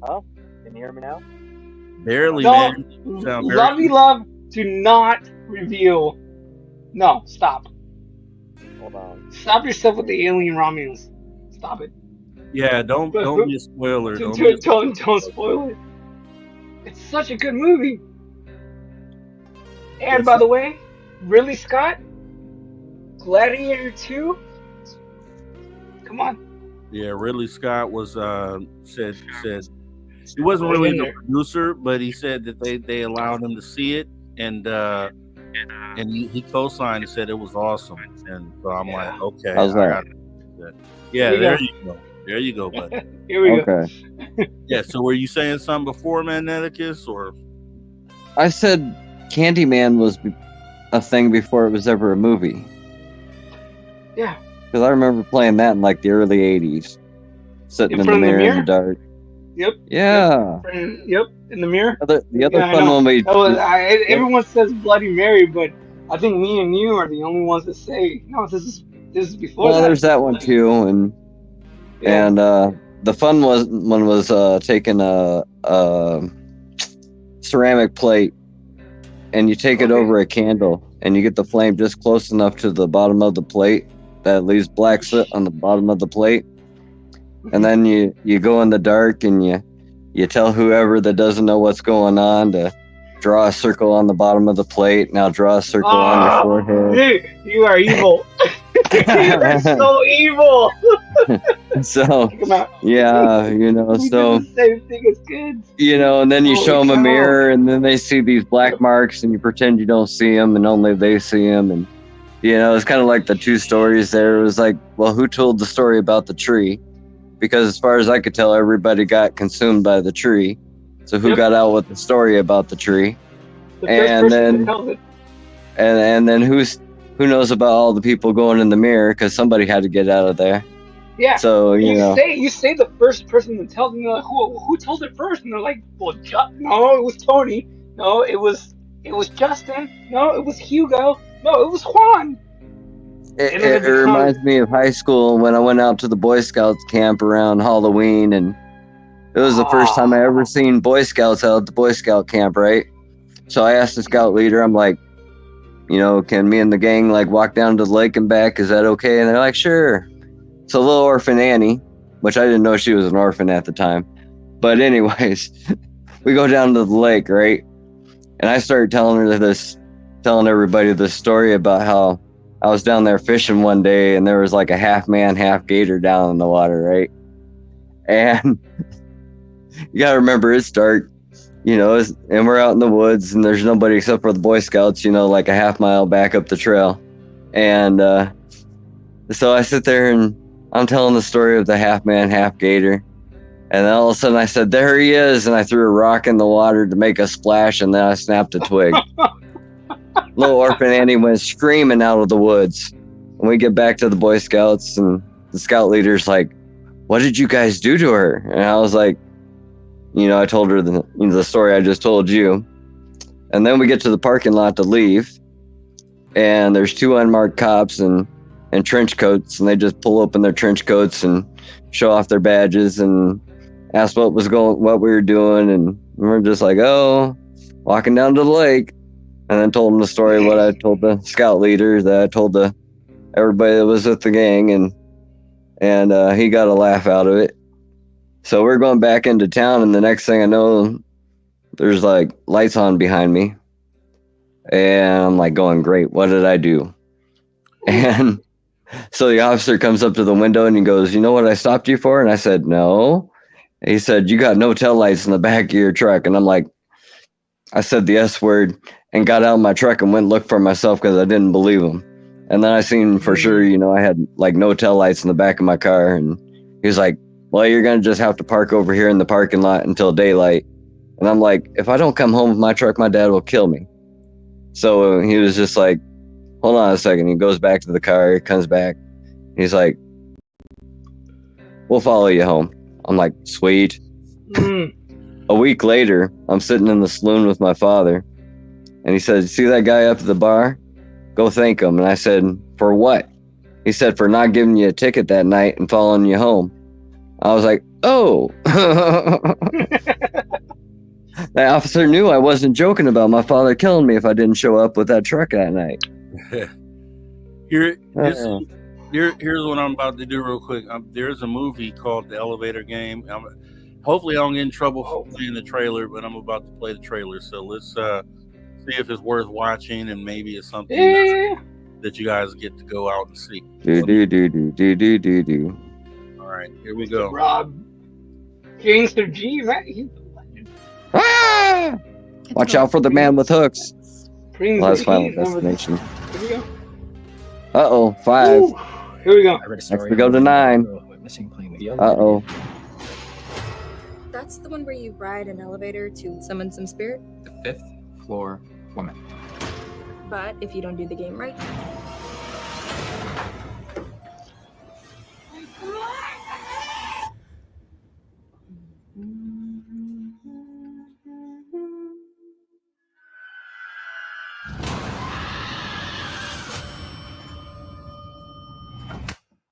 Oh, can you hear me now? Barely, Don't man. You sound very. Lovey Love. Do not reveal. No, stop. Hold on. Stop yourself with the alien Romulus. Stop it. Yeah, don't be a spoiler. Don't, Don't be a don't spoil it. It's such a good movie. And by the way, Ridley Scott, Gladiator 2. Come on. Yeah, Ridley Scott was said he wasn't really the producer, but he said that they allowed him to see it, and he co-signed and said it was awesome, and so I'm like, okay, How's that? Yeah, There you there you go, buddy. Here we go. Okay. Yeah, so were you saying something before, Magneticus, or? I said Candyman was a thing before it was ever a movie. Yeah. Because I remember playing that in like the early 80s. Sitting in the mirror in the dark. Yep. Yeah. Yep. In the mirror. The other Yeah, I fun know. one we... Everyone says Bloody Mary, but I think me and you are the only ones that say no. This is before Well, that. there's that one too, and the fun one was taking a ceramic plate, and you take it over a candle, and you get the flame just close enough to the bottom of the plate that leaves black soot on the bottom of the plate, and then you go in the dark and you tell whoever that doesn't know what's going on to draw a circle on the bottom of the plate. Now draw a circle on your forehead. You are evil. You are so evil. So yeah, We so do the same thing as kids. and then you Holy show them a cow. mirror, and then they see these black marks, and you pretend you don't see them, and only they see them, and it's kind of like the two stories there. It was like, well, who told the story about the tree? Because as far as I could tell, everybody got consumed by the tree. So who got out with the story about the tree? The first person that tells it. And then who knows about all the people going in the mirror? Because somebody had to get out of there. Yeah. So you say the first person that tells them, like, who told it first, and they're like, well, no, it was Tony. No, it was Justin. No, it was Hugo. No, it was Juan. It reminds me of high school when I went out to the Boy Scouts camp around Halloween, and it was the first time I ever seen Boy Scouts out at the Boy Scout camp, right? So I asked the scout leader, I'm like, can me and the gang like walk down to the lake and back? Is that okay? And they're like, sure. So little orphan Annie, which I didn't know she was an orphan at the time. But anyways, we go down to the lake, right? And I started telling everybody this story about how I was down there fishing one day and there was like a half man, half gator down in the water, right? And you got to remember it's dark, and we're out in the woods and there's nobody except for the Boy Scouts, like a half mile back up the trail. And so I sit there and I'm telling the story of the half man, half gator. And then all of a sudden I said, there he is. And I threw a rock in the water to make a splash. And then I snapped a twig. Little orphan Annie went screaming out of the woods. And we get back to the Boy Scouts and the scout leader's like, what did you guys do to her? And I was like, I told her the story I just told you. And then we get to the parking lot to leave. And there's two unmarked cops in trench coats. And they just pull open their trench coats and show off their badges and asked what we were doing, and we're just like, oh, walking down to the lake, and then told them the story what I told the scout leader, that I told everybody that was with the gang, and he got a laugh out of it. So we're going back into town, and the next thing I know, there's like lights on behind me, and I'm like going, great, what did I do? And so the officer comes up to the window and he goes, you know what I stopped you for? And I said, no. He said, you got no tail lights in the back of your truck. And I'm like, I said the S word and got out of my truck and went and looked for myself because I didn't believe him. And then I seen for sure, I had like no tail lights in the back of my car. And he was like, well, you're going to just have to park over here in the parking lot until daylight. And I'm like, if I don't come home with my truck, my dad will kill me. So he was just like, hold on a second. He goes back to the car. He comes back. He's like, we'll follow you home. I'm like, sweet. A week later, I'm sitting in the saloon with my father. And he said, see that guy up at the bar? Go thank him. And I said, for what? He said, for not giving you a ticket that night and following you home. I was like, oh. The officer knew I wasn't joking about my father killing me if I didn't show up with that truck that night. Here's what I'm about to do real quick. There's a movie called The Elevator Game. Hopefully I don't get in trouble for playing the trailer, but I'm about to play the trailer. So let's see if it's worth watching, and maybe it's something that you guys get to go out and see. Do. All right, here we go. Rob Gangster G, right? He's a legend. Ah! Watch out for the man with hooks. Last Final Destination. Here we go. Uh-oh, 5. Ooh, here we go. Next we go to 9. Uh-oh. That's the one where you ride an elevator to summon some spirit? The 5th floor woman. But if you don't do the game right.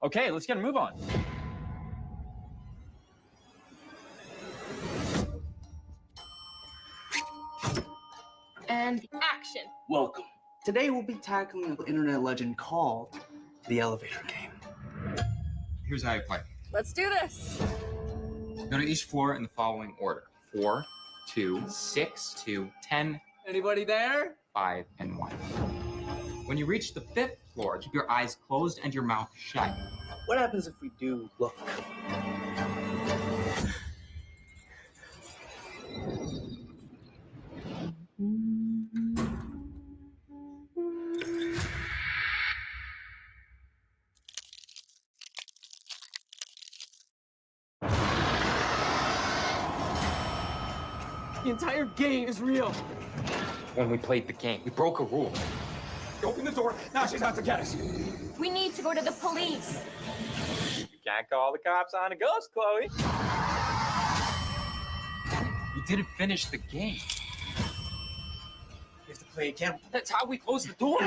Okay, let's get a move on. And action. Welcome. Today we'll be tackling an internet legend called the elevator game. Here's how you play. Let's do this. Go to each floor in the following order: 4, 2, 6, 2, 10. Anybody there? 5, and 1. When you reach the 5th floor, keep your eyes closed and your mouth shut. What happens if we do look? The entire game is real. When we played the game, we broke a rule. Open the door. Now she's out to get us. We need to go to the police. You can't call the cops on a ghost, Chloe. You didn't finish the game. We have to play again. That's how we close the door.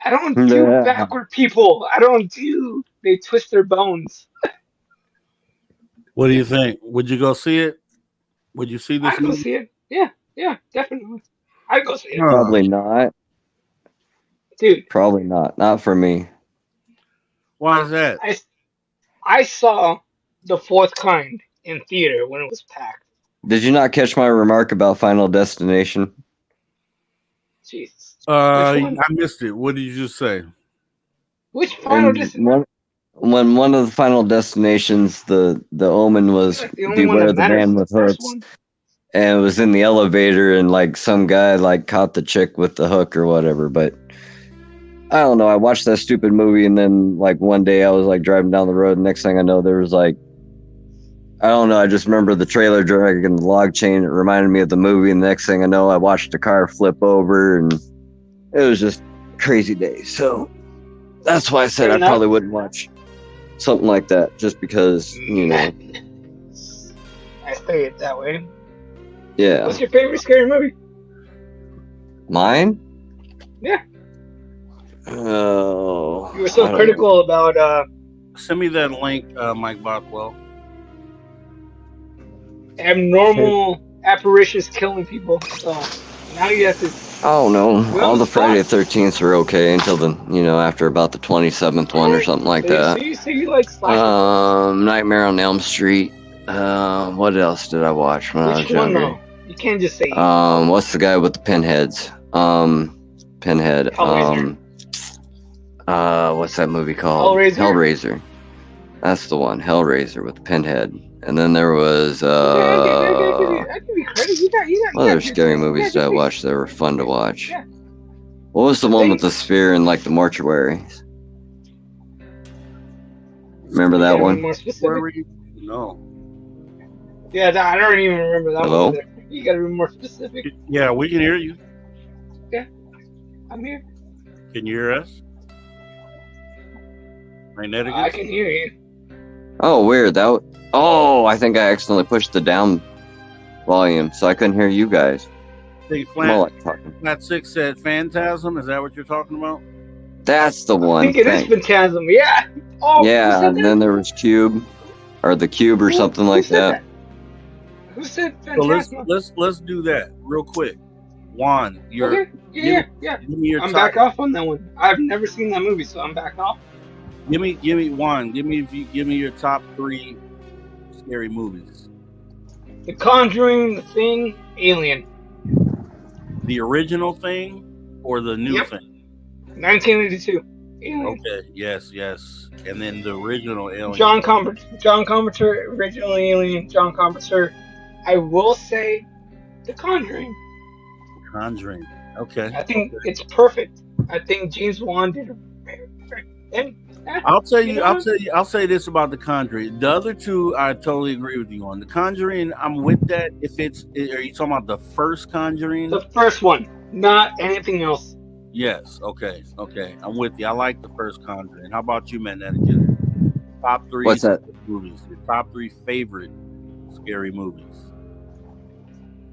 I don't do backward people. I don't do. They twist their bones. What do you think? Would you go see it? Would you see this I'd go movie? see it. Yeah, definitely. I'd go see it, Probably not. dude. Probably not. Not for me. Why is that? I saw The Fourth Kind in theater when it was packed. Did you not catch my remark about Final Destination? Jesus. I Which one? missed it. What did you just say? Which Final And Destination? when one of the Final Destinations, the omen was Like the only one beware that the matters man is the with first hooks, one. and it was in the elevator, and like some guy like caught the chick with the hook or whatever. But I don't know. I watched that stupid movie, and then like one day I was like driving down the road, and next thing I know, there was like, I don't know. I just remember the trailer dragging the log chain. It reminded me of the movie, and the next thing I know, I watched the car flip over, and it was just a crazy day. So that's why I said Fair I enough. probably wouldn't watch something like that, just because, you know. I say it that way. Yeah. What's your favorite scary movie? Mine? Yeah. Oh. You were so I don't critical about Send me that link, Mike Bothwell. abnormal apparitions killing people. So now you have to. Oh no, Well, all the Friday stop. 13ths are okay until the, after about the 27th one or something like that. So you like slasher. Nightmare on Elm Street. What else did I watch when I Which was one younger? though? You can't just say. What's the guy with the pinheads? Pinhead. Hellraiser. What's that movie called? Hellraiser? Hellraiser. That's the one, Hellraiser with the pinhead. And then there was I give you credit. You got other your scary taste. movies You that I got your watched that were fun to watch. Yeah. What was the one with They- the sphere and like the mortuary? Remember You that gotta be one? more Where specific. were you? No. Yeah, I don't even remember that Hello? one either. You gotta be more specific. Yeah, we can hear you. I'm here. Can you hear us? Magnetic? I can hear you. Oh, weird. I think I accidentally pushed the down volume, so I couldn't hear you guys. The I'm all flat, like talking. flat 6 said Phantasm. Is that what you're talking about? That's the I one think it is thing. Phantasm. Yeah. Oh, who Yeah, said and that? then there was Cube, or the Cube, or something like Who said that. Who said So Phantasm? let's do that real quick. Juan, you're Okay. Yeah. give me your I'm top. back off on that one. I've never seen that movie, so I'm back off. Give me Juan. Give me your top 3 scary movies. The Conjuring, The Thing, Alien. The original Thing or the new Yep. Thing? 1982. Alien. Okay. Yes. And then the original Alien. John Carpenter, original Alien. John Carpenter. I will say, The Conjuring. Conjuring. Okay. I think it's perfect. I think James Wan did a and I'll You know what? I'll say this about The Conjuring. The other two, I totally agree with you on. The Conjuring, I'm with that. Are you talking about the first Conjuring? the first one, not anything else. Yes. Okay. I'm with you. I like the first Conjuring. How about you, man? Top 3 What's that? movies. Your top 3 favorite scary movies.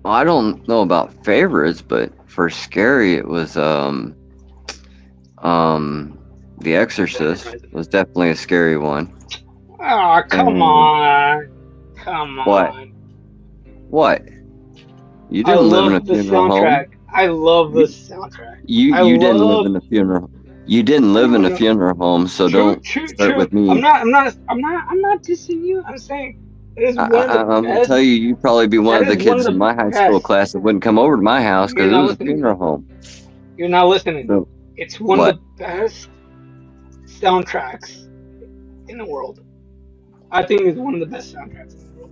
Well, I don't know about favorites, but for scary, it was The Exorcist was definitely a scary one. Oh, come on. What? What? You I didn't live in a love the funeral soundtrack. home. I love the soundtrack. You I didn't live love- in a funeral. You didn't live in a funeral home, so don't start with me. I'm not dissing you. I'm saying it is one of the I'm gonna best. tell you, you'd probably be one That of the is one kids of in the my high school best. class that wouldn't come over to my house because You're it not was a listening. funeral home. You're not listening. So, It's one what? of the best soundtracks in the world. I think it's one of the best soundtracks in the world.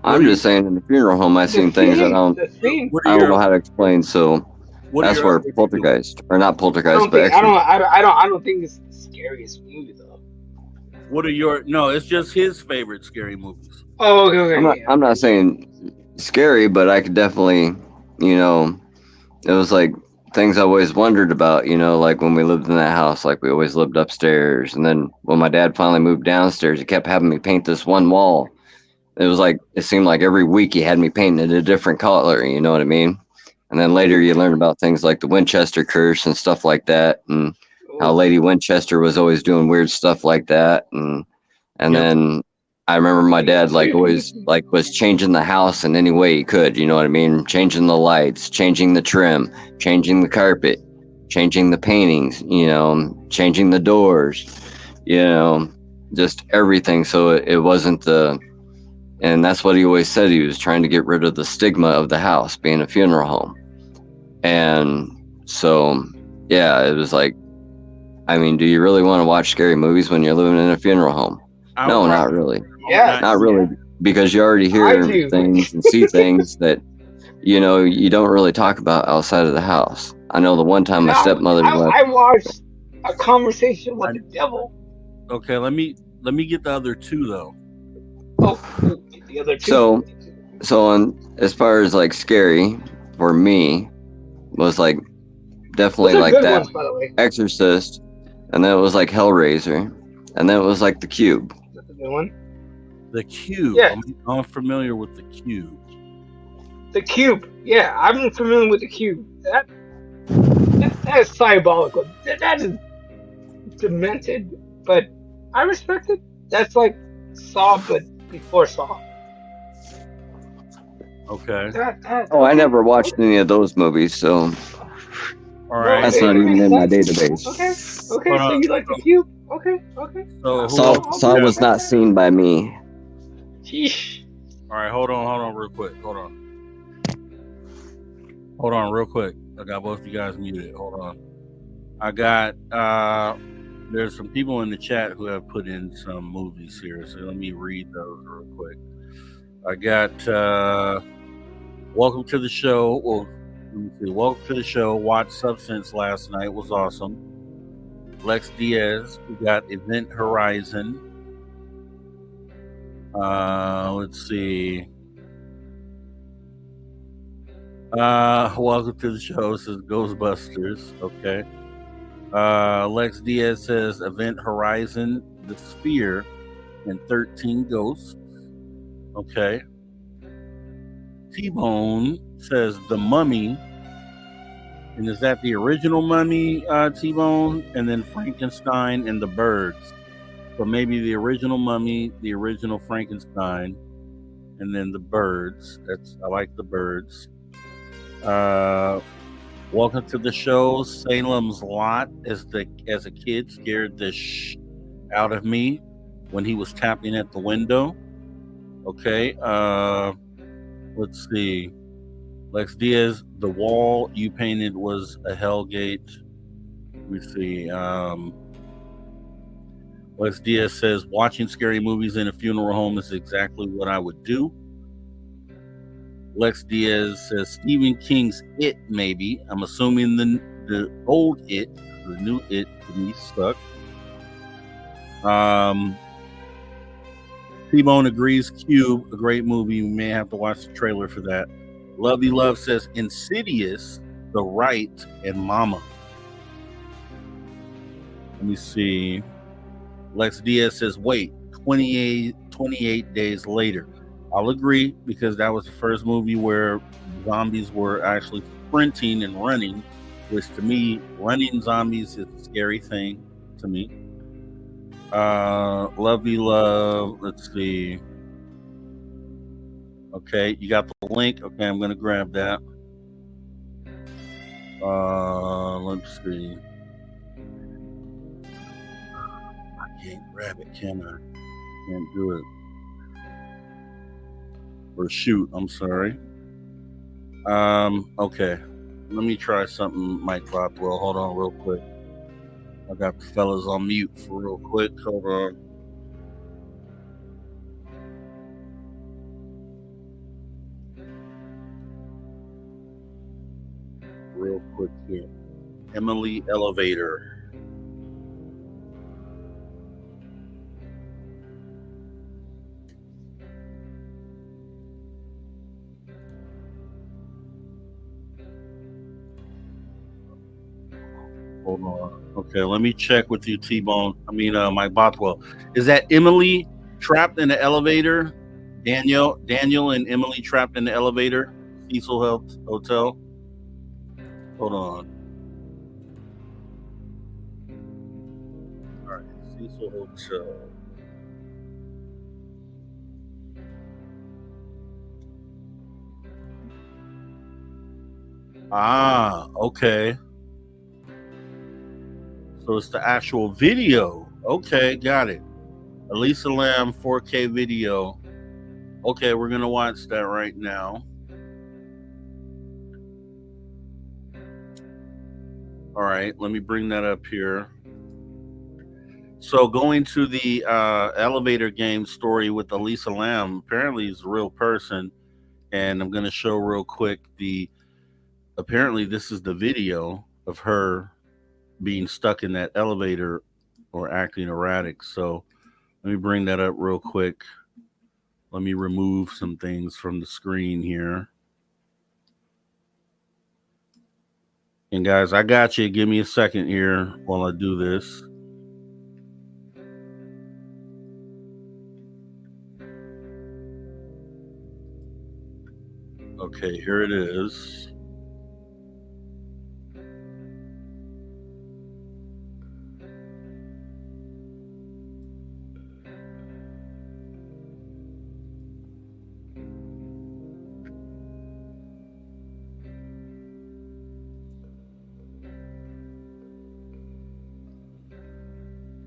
I'm just saying, in the funeral home, I've seen things that The theme. What I are don't know your, how to explain. So what are that's your where other two? Poltergeist, or not I Poltergeist, don't but think. I don't think it's the scariest movie though. What are your? No, it's just his favorite scary movies. Oh, okay. I'm not saying scary, but I could definitely, it was like things I always wondered about, like when we lived in that house, like we always lived upstairs. And then when my dad finally moved downstairs, he kept having me paint this one wall. It was like, it seemed like every week he had me painting it a different color, you know what I mean? And then later you learn about things like the Winchester curse and stuff like that. And how Lady Winchester was always doing weird stuff like that, and Yep. then I remember my dad like always like was changing the house in any way he could. You know what I mean? Changing the lights, changing the trim, changing the carpet, changing the paintings. You know, changing the doors. You know, just everything. So it wasn't the. And that's what he always said. He was trying to get rid of the stigma of the house being a funeral home. And so, yeah, it was like, I mean, do you really want to watch scary movies when you're living in a funeral home? No, not really. Yeah. Not really, because you already I hear do. things and see things that, you know, you don't really talk about outside of the house. I know the one time my stepmother left. I watched A Conversation with the Devil. Okay, let me get the other two though. Oh, the other two. So on as far as like scary for me was like definitely Those are like good that ones, by the way. Exorcist, and then it was like Hellraiser, and then it was like The Cube. That's a good one. The Cube. Yeah. I'm familiar with The Cube. The Cube. Yeah, I'm familiar with The Cube. That is diabolical. That is demented, but I respect it. That's like Saw, but before Saw. Okay. I never watched any of those movies, so All right. that's not even in my database. Okay, Hold so on. you like The Cube? Okay. So Saw was not seen by me. Sheesh. All right, hold on real quick. Hold on real quick. I got both of you guys muted. Hold on. I got there's some people in the chat who have put in some movies here, so let me read those real quick. I got welcome to the show. Well, let me see. Welcome to the show. Watched Substance last night. Was awesome. Lex Diaz. We got Event Horizon. Let's see. Welcome to the show. This is Ghostbusters. Okay. Lex Diaz says Event Horizon, The Sphere, and 13 Ghosts. Okay. T-Bone says The Mummy. And is that the original Mummy, T-Bone? And then Frankenstein and the Birds. So maybe the original Mummy, the original Frankenstein, and then the Birds. I like the Birds. Welcome to the show. Salem's Lot as a kid scared the out of me when he was tapping at the window. Okay. Let's see. Lex Diaz, the wall you painted was a hellgate. Let me see. Lex Diaz says watching scary movies in a funeral home is exactly what I would do. Lex Diaz says Stephen King's It, maybe. I'm assuming the old It, the new It to me stuck. T-Bone agrees. Cube, a great movie. We may have to watch the trailer for that. Lovey Love says Insidious, The Right, and Mama. Let me see. Lex Diaz says wait, 28 days later. I'll agree, because that was the first movie where zombies were actually sprinting and running, which to me, running zombies is a scary thing to me. Lovey Love, let's see. Okay, you got the link. Okay, I'm going to grab that. Let's see. I can't grab it, can I? Can't do it. Or shoot, I'm sorry. Okay. Let me try something, Mike Bothwell. Hold on real quick. I got the fellas on mute for real quick. Hold on. Real quick here. Emily Elevator. Hold on. Okay, let me check with you, T-Bone. Mike Bothwell. Is that Emily trapped in the elevator? Daniel and Emily trapped in the elevator? Cecil Hotel? Hold on. All right, Cecil Hotel. Ah, okay. So it's the actual video. Okay, got it. Elisa Lam 4K video. Okay, we're gonna watch that right now. All right, let me bring that up here. So going to the elevator game story with Elisa Lam, apparently is a real person, and I'm gonna show real quick apparently this is the video of her being stuck in that elevator or acting erratic. So let me bring that up real quick. Let me remove some things from the screen here. And guys, I got you. Give me a second here while I do this. Okay, here it is.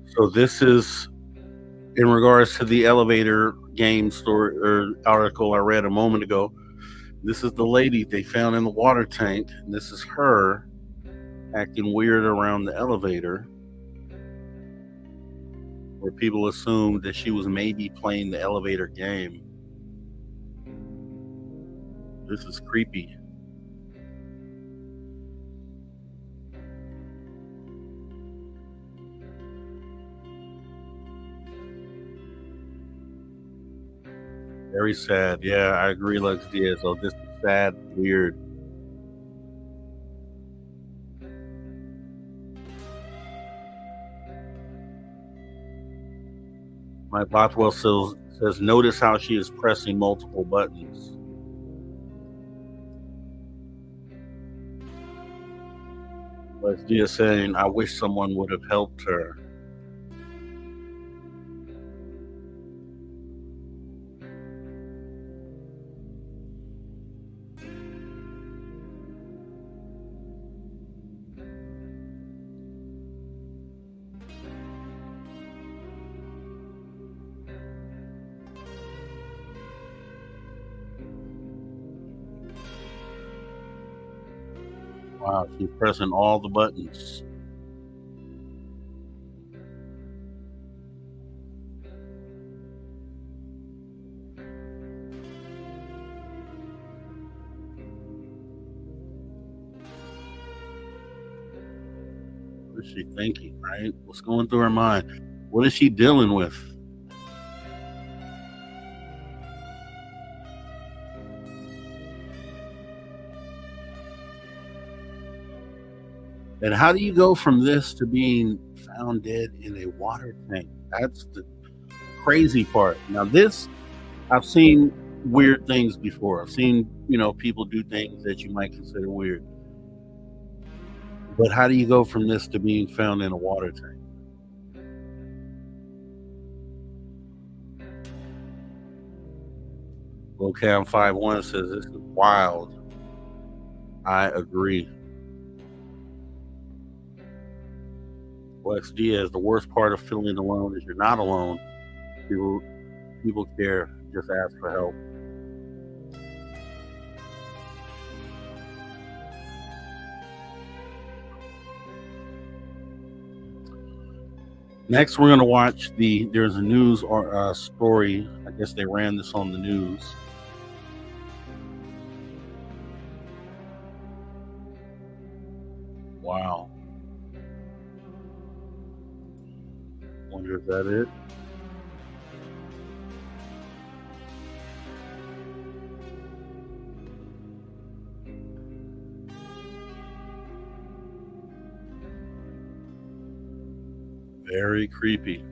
So this is in regards to the elevator game story or article I read a moment ago. This is the lady they found in the water tank, and this is her acting weird around the elevator, where people assumed that she was maybe playing the elevator game. This is creepy. Very sad. Yeah, I agree, Lex Diaz. Oh, this is sad, weird. My Bothwell says, notice how she is pressing multiple buttons. Lex Diaz saying, I wish someone would have helped her. Wow, she's pressing all the buttons. What is she thinking, right? What's going through her mind? What is she dealing with? And how do you go from this to being found dead in a water tank? That's the crazy part. Now, this, I've seen weird things before. I've seen, people do things that you might consider weird. But how do you go from this to being found in a water tank? Locam 51 says this is wild. I agree. Lex Diaz, the worst part of feeling alone is you're not alone. People care. Just ask for help. Next, we're going to watch there's a news or story. I guess they ran this on the news. Wow. Wonder if that it. Very creepy.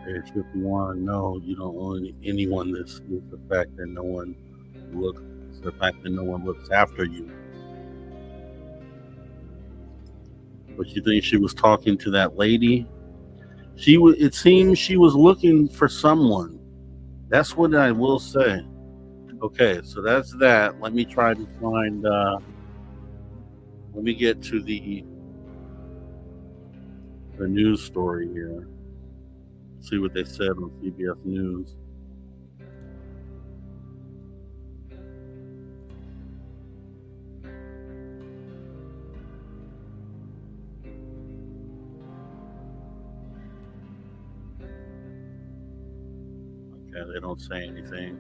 If you want to know, you don't owe anyone this. Is the fact that no one looks. It's the fact that no one looks after you. But you think she was talking to that lady? It seems she was looking for someone. That's what I will say. Okay, so that's that. Let me try to find. Let me get to the news story here. See what they said on CBS News. Okay, they don't say anything.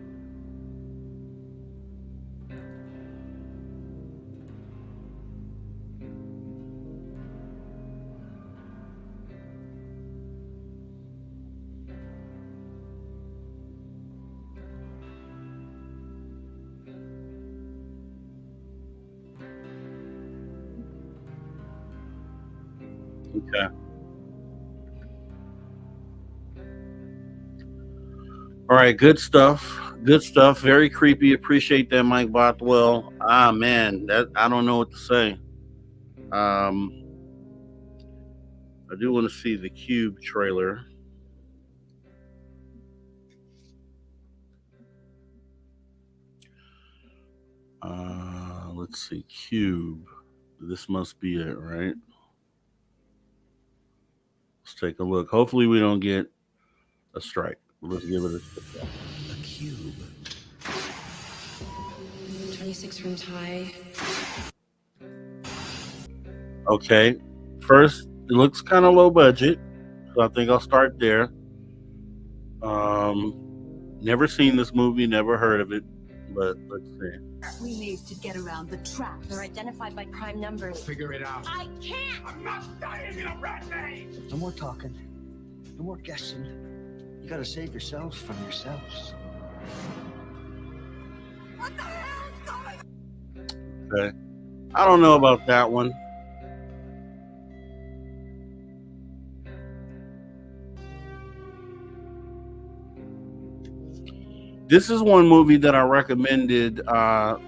Okay. All right, good stuff. Good stuff. Very creepy. Appreciate that, Mike Bothwell. Ah, man, that I don't know what to say. I do want to see the Cube trailer. Let's see, Cube. This must be it, right? Let's take a look. Hopefully, we don't get a strike. Let's give it a shot. A cube. 26 rooms high. Okay. First, it looks kind of low budget, so I think I'll start there. Never seen this movie, never heard of it, but let's see. We need to get around the trap. They're identified by prime numbers. Figure it out. I can't! I'm not dying in a rat maze! No more talking. No more guessing. You gotta save yourselves from yourselves. What the hell is going on? Okay. I don't know about that one. This is one movie that I recommended on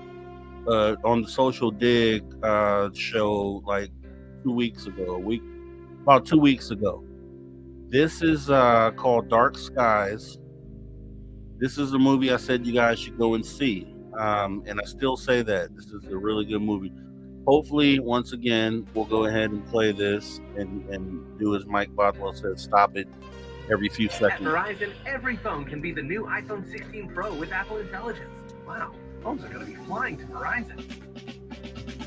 the Social Dig show like 2 weeks ago. About 2 weeks ago. This is called Dark Skies. This is a movie I said you guys should go and see. And I still say that. This is a really good movie. Hopefully, once again, we'll go ahead and play this and do as Mike Bothwell said, stop it every few seconds. At Verizon, every phone can be the new iPhone 16 Pro with Apple Intelligence. Wow, phones are going to be flying to Verizon.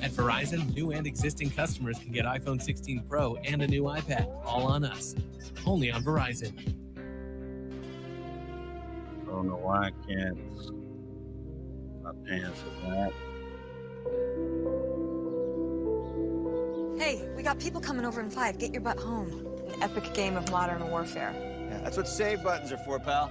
At Verizon, new and existing customers can get iPhone 16 Pro and a new iPad, all on us. Only on Verizon. I don't know why I can't. Not paying for that. Hey, we got people coming over in 5. Get your butt home. An epic game of modern warfare. Yeah, that's what save buttons are for, pal.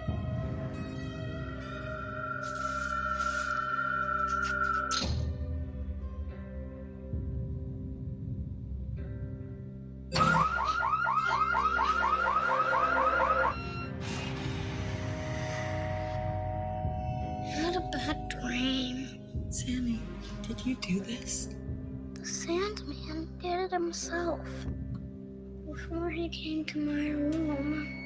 Not a bad dream. Sammy, did you do this? The Sandman did it himself before he came to my room.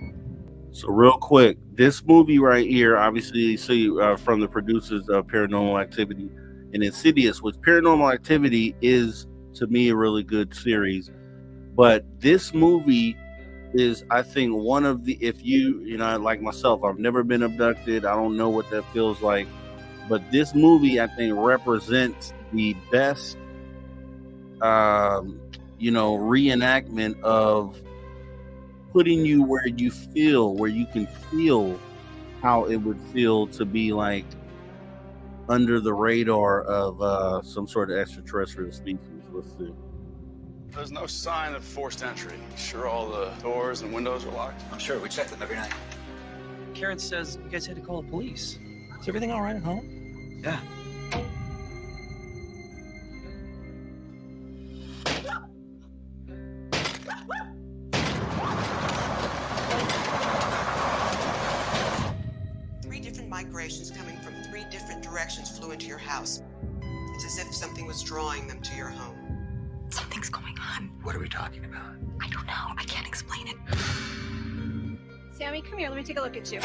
So real quick, this movie right here, obviously you see from the producers of Paranormal Activity and Insidious, which Paranormal Activity is, to me, a really good series. But this movie is, I think, one of the, if you know, like myself, I've never been abducted. I don't know what that feels like. But this movie, I think, represents the best, reenactment of putting you where you can feel how it would feel to be like under the radar of some sort of extraterrestrial species. Let's see. There's no sign of forced entry. Sure all the doors and windows are locked? I'm sure. We check them every night. Karen says you guys had to call the police. Is everything all right at home? Yeah. different migrations coming from 3 different directions flew into your house. It's as if something was drawing them to your home. Something's going on. What are we talking about? I don't know. I can't explain it. Sammy, come here. Let me take a look at you.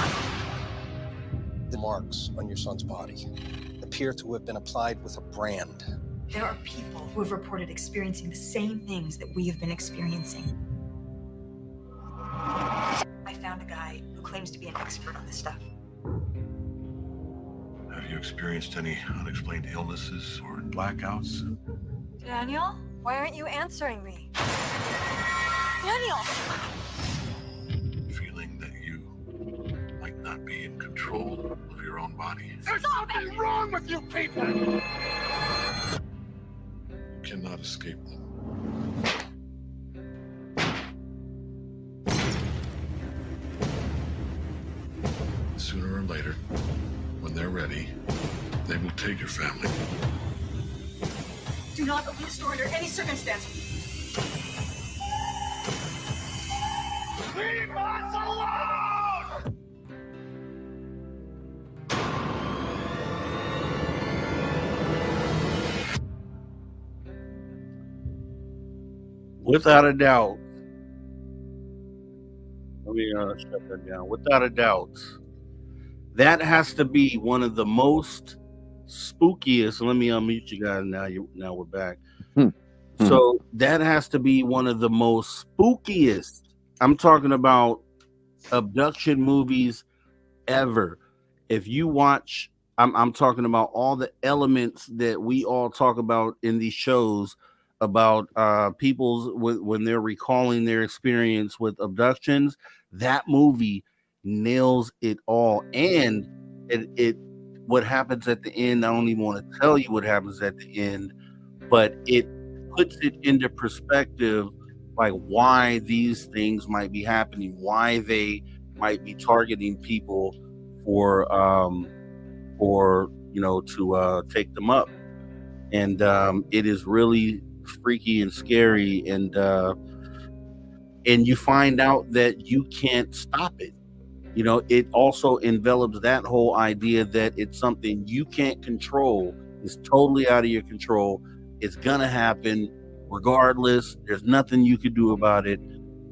The marks on your son's body appear to have been applied with a brand. There are people who have reported experiencing the same things that we have been experiencing. I found a guy who claims to be an expert on this stuff. Have you experienced any unexplained illnesses or blackouts? Daniel, why aren't you answering me? Daniel! Feeling that you might not be in control of your own body? There's something wrong with you people! You cannot escape them. Sooner or later, when they're ready, they will take your family. Do not open this door under any circumstance. Leave us alone! Without a doubt. Let me shut that down. Without a doubt. That has to be one of the most spookiest. Let me unmute you guys now. Now we're back. So that has to be one of the most spookiest. I'm talking about abduction movies ever. If you watch, I'm talking about all the elements that we all talk about in these shows about people's when they're recalling their experience with abductions. That movie nails it all, and it what happens at the end. I don't even want to tell you what happens at the end, but it puts it into perspective, like why these things might be happening, why they might be targeting people for to take them up, and it is really freaky and scary, and you find out that you can't stop it. You know, it also envelops that whole idea that it's something you can't control. It's totally out of your control. It's gonna happen regardless. There's nothing you can do about it,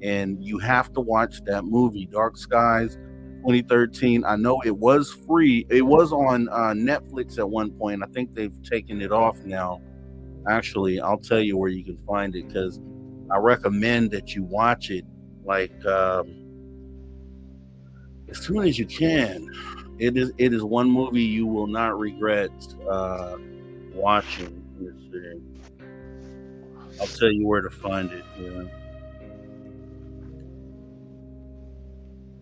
and you have to watch that movie, Dark Skies, 2013. I know it was free. It was on Netflix at one point. I think they've taken it off now. Actually, I'll tell you where you can find it, because I recommend that you watch it like as soon as you can. It is one movie you will not regret watching. Let's see. I'll tell you where to find it. Yeah.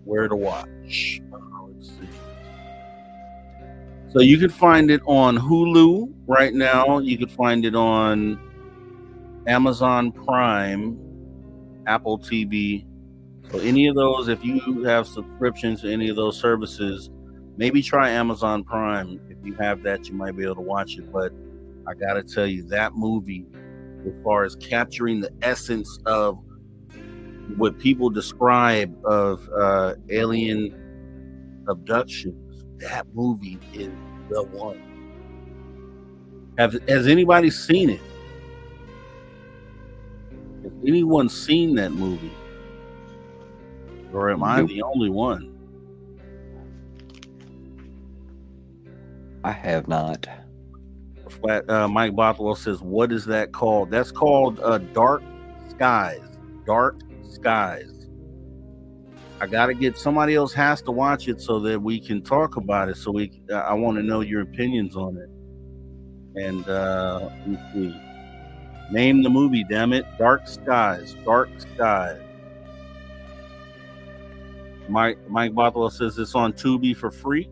Where to watch. Let's see. So you can find it on Hulu right now. You can find it on Amazon Prime, Apple TV. So any of those, if you have subscriptions to any of those services, maybe try Amazon Prime. If you have that, you might be able to watch it. But I got to tell you, that movie, as far as capturing the essence of what people describe of alien abductions, that movie is the one. Has anybody seen it? Has anyone seen that movie? Or am I the only one? I have not. Mike Bothwell says, what is that called? That's called Dark Skies. Dark Skies. I gotta get somebody else has to watch it so that we can talk about it. So I want to know your opinions on it. And let me see. Name the movie, damn it. Dark Skies. Dark Skies. Mike Bothwell says it's on Tubi for free.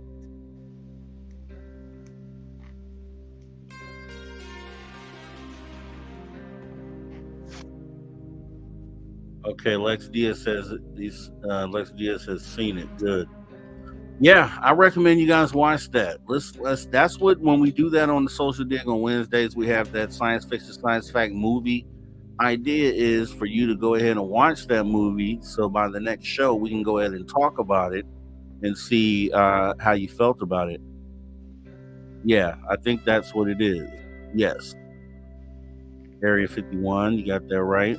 Okay, Lex Diaz says Lex Diaz has seen it. Good. Yeah, I recommend you guys watch that. Let's that's what, when we do that on the Social Dig on Wednesdays, we have that science fiction, science fact movie. Idea is for you to go ahead and watch that movie, so by the next show we can go ahead and talk about it, and see how you felt about it. Yeah, I think that's what it is. Yes. Area 51, you got that right.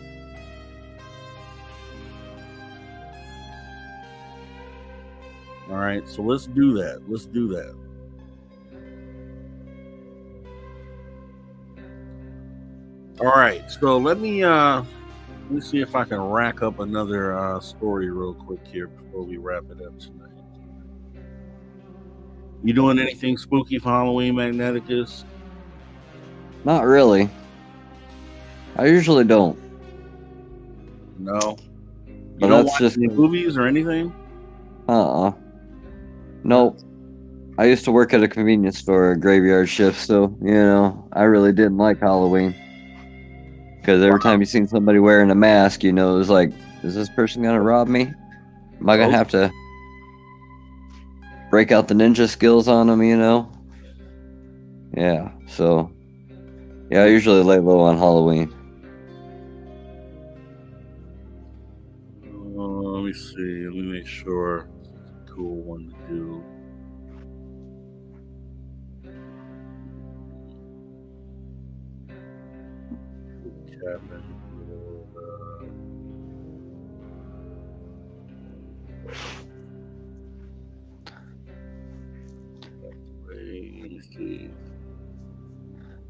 All right, so let's do that. Let's do that. All right, so let me see if I can rack up another story real quick here before we wrap it up tonight. You doing anything spooky for Halloween, Magneticus? Not really. I usually don't. No. But You don't that's watch just any movies or anything? Nope. I used to work at a convenience store, a graveyard shift, so, I really didn't like Halloween. Because every time you seen somebody wearing a mask, it was like, is this person going to rob me? Am I going to have to break out the ninja skills on them, Yeah, so, yeah, I usually lay low on Halloween. Let me see. Let me make sure it's a cool one to do. Let me see.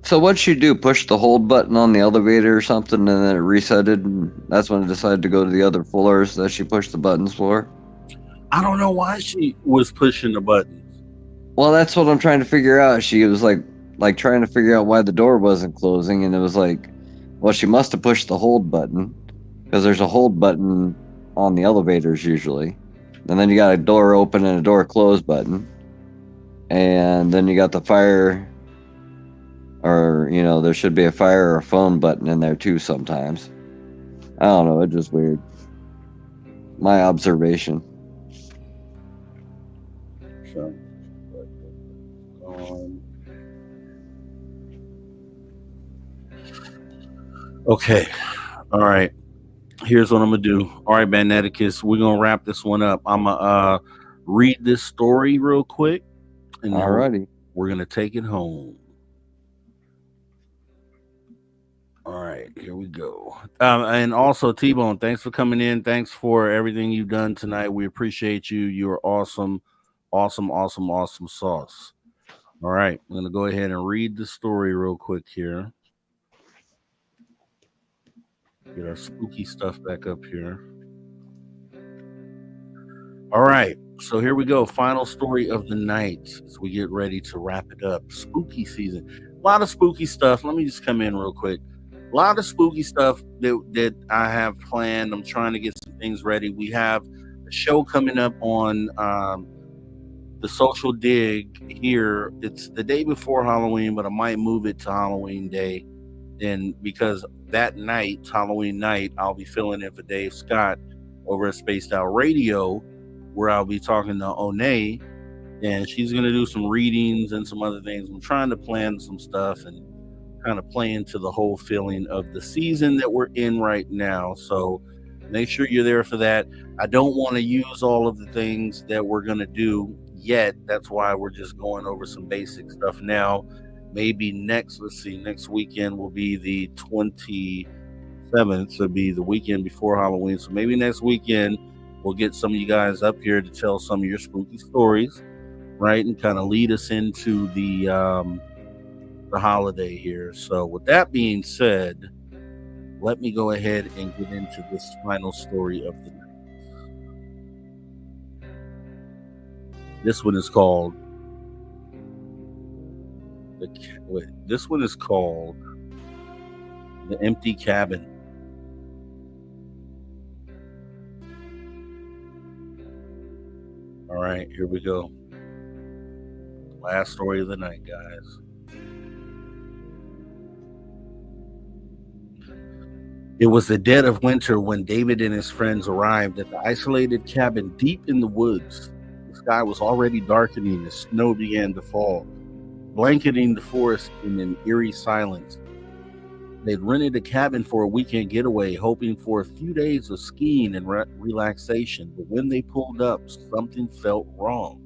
So what'd she do? Push the hold button on the elevator or something, and then it resetted, and that's when it decided to go to the other floors that she pushed the buttons for? I don't know why she was pushing the buttons. Well, that's what I'm trying to figure out. She was like trying to figure out why the door wasn't closing, and it was like, well, she must have pushed the hold button, because there's a hold button on the elevators usually. And then you got a door open and a door close button. And then you got the fire, or, there should be a fire or a phone button in there too sometimes. I don't know, it's just weird. My observation. Okay. All right. Here's what I'm going to do. All right, Magneticus, we're going to wrap this one up. I'm going to read this story real quick. And then Alrighty. We're going to take it home. All right, here we go. And also, T-Bone, thanks for coming in. Thanks for everything you've done tonight. We appreciate you. You're awesome, awesome, awesome, awesome sauce. All right, I'm going to go ahead and read the story real quick here. Get our spooky stuff back up here. All right, so here we go. Final story of the night as we get ready to wrap it up. Spooky season. A lot of spooky stuff. Let me just come in real quick. A lot of spooky stuff that I have planned. I'm trying to get some things ready. We have a show coming up on the Social DIGG here. It's the day before Halloween, but I might move it to Halloween day. And because that night, Halloween night, I'll be filling in for Dave Scott over at Spaced Out Radio, where I'll be talking to Onay, and she's going to do some readings and some other things. I'm trying to plan some stuff and kind of play into the whole feeling of the season that we're in right now. So make sure you're there for that. I don't want to use all of the things that we're going to do yet. That's why we're just going over some basic stuff now. Maybe next weekend will be the 27th. So it'll be the weekend before Halloween. So maybe next weekend we'll get some of you guys up here to tell some of your spooky stories, right? And kind of lead us into the holiday here. So with that being said, let me go ahead and get into this final story of the night. This one is called The Empty Cabin. All right, here we go. Last story of the night, guys. It was the dead of winter when David and his friends arrived at the isolated cabin deep in the woods. The sky was already darkening as snow began to fall, blanketing the forest in an eerie silence. They'd rented a cabin for a weekend getaway, hoping for a few days of skiing and relaxation. But when they pulled up, something felt wrong.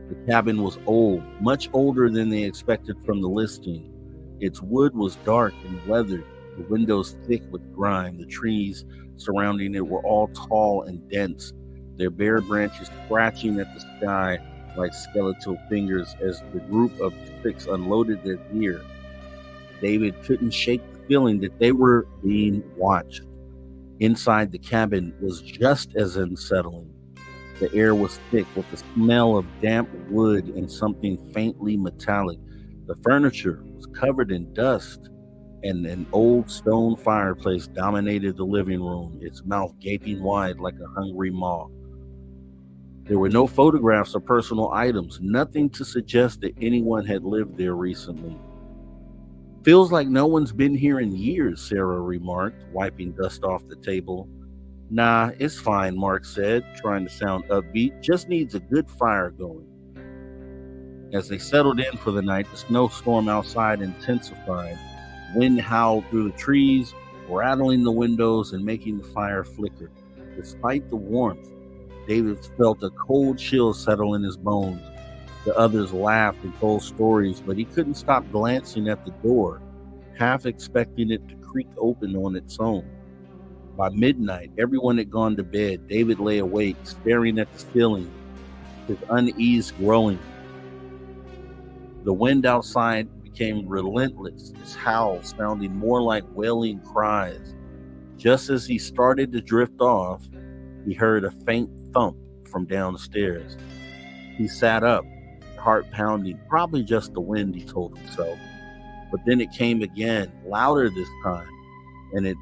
The cabin was old, much older than they expected from the listing. Its wood was dark and weathered, the windows thick with grime. The trees surrounding it were all tall and dense, their bare branches scratching at the sky like skeletal fingers as the group of 6 unloaded their gear. David couldn't shake the feeling that they were being watched. Inside the cabin was just as unsettling. The air was thick with the smell of damp wood and something faintly metallic. The furniture was covered in dust, and an old stone fireplace dominated the living room, its mouth gaping wide like a hungry maw. There were no photographs or personal items, nothing to suggest that anyone had lived there recently. Feels like no one's been here in years, Sarah remarked, wiping dust off the table. Nah, it's fine, Mark said, trying to sound upbeat. Just needs a good fire going. As they settled in for the night, the snowstorm outside intensified. Wind howled through the trees, rattling the windows and making the fire flicker. Despite the warmth, David felt a cold chill settle in his bones. The others laughed and told stories, but he couldn't stop glancing at the door, half expecting it to creak open on its own. By midnight, everyone had gone to bed. David lay awake, staring at the ceiling, his unease growing. The wind outside became relentless, its howls sounding more like wailing cries. Just as he started to drift off, he heard a faint thump from downstairs. He sat up, heart pounding, probably just the wind, he told himself. But then it came again, louder this time, and it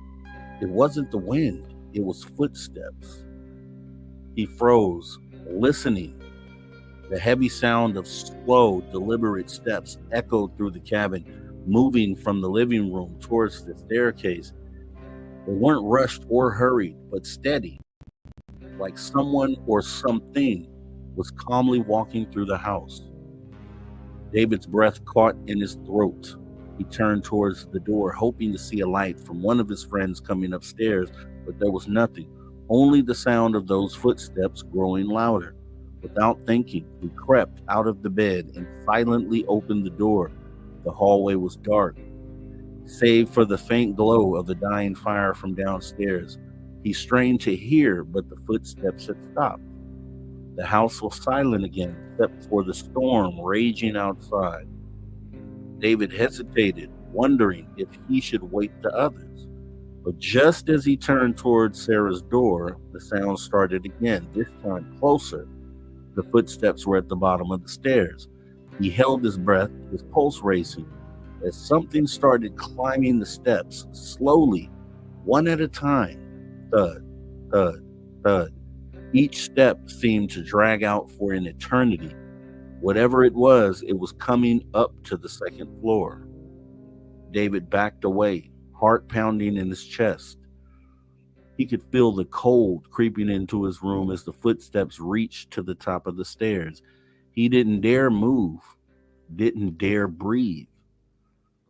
wasn't the wind, it was footsteps. He froze, listening. The heavy sound of slow, deliberate steps echoed through the cabin, moving from the living room towards the staircase. They weren't rushed or hurried, but steady, like someone or something was calmly walking through the house. David's breath caught in his throat. He turned towards the door, hoping to see a light from one of his friends coming upstairs, but there was nothing, only the sound of those footsteps growing louder. Without thinking, he crept out of the bed and silently opened the door. The hallway was dark, save for the faint glow of the dying fire from downstairs. He strained to hear, but the footsteps had stopped. The house was silent again, except for the storm raging outside. David hesitated, wondering if he should wake the others. But just as he turned towards Sarah's door, the sound started again, this time closer. The footsteps were at the bottom of the stairs. He held his breath, his pulse racing, as something started climbing the steps, slowly, one at a time. Thud, thud, thud. Each step seemed to drag out for an eternity. Whatever it was coming up to the second floor. David backed away, heart pounding in his chest. He could feel the cold creeping into his room as the footsteps reached to the top of the stairs. He didn't dare move, didn't dare breathe.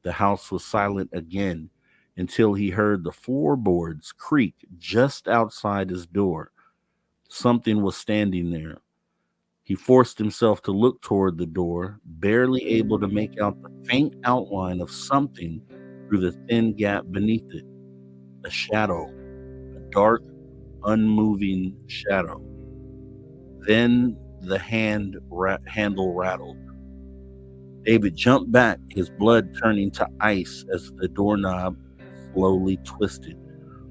The house was silent again until he heard the floorboards creak just outside his door. Something was standing there. He forced himself to look toward the door, barely able to make out the faint outline of something through the thin gap beneath it. A shadow, a dark, unmoving shadow. Then the handle rattled. David jumped back, his blood turning to ice as the doorknob slowly twisted.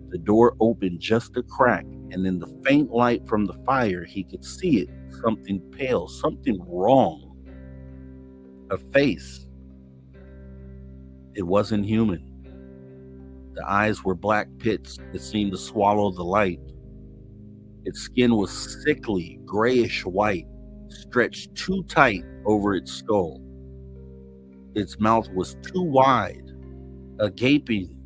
The door opened just a crack, and in the faint light from the fire, he could see it. Something pale, something wrong. A face. It wasn't human. The eyes were black pits that seemed to swallow the light. Its skin was sickly, grayish white, stretched too tight over its skull. Its mouth was too wide, a gaping,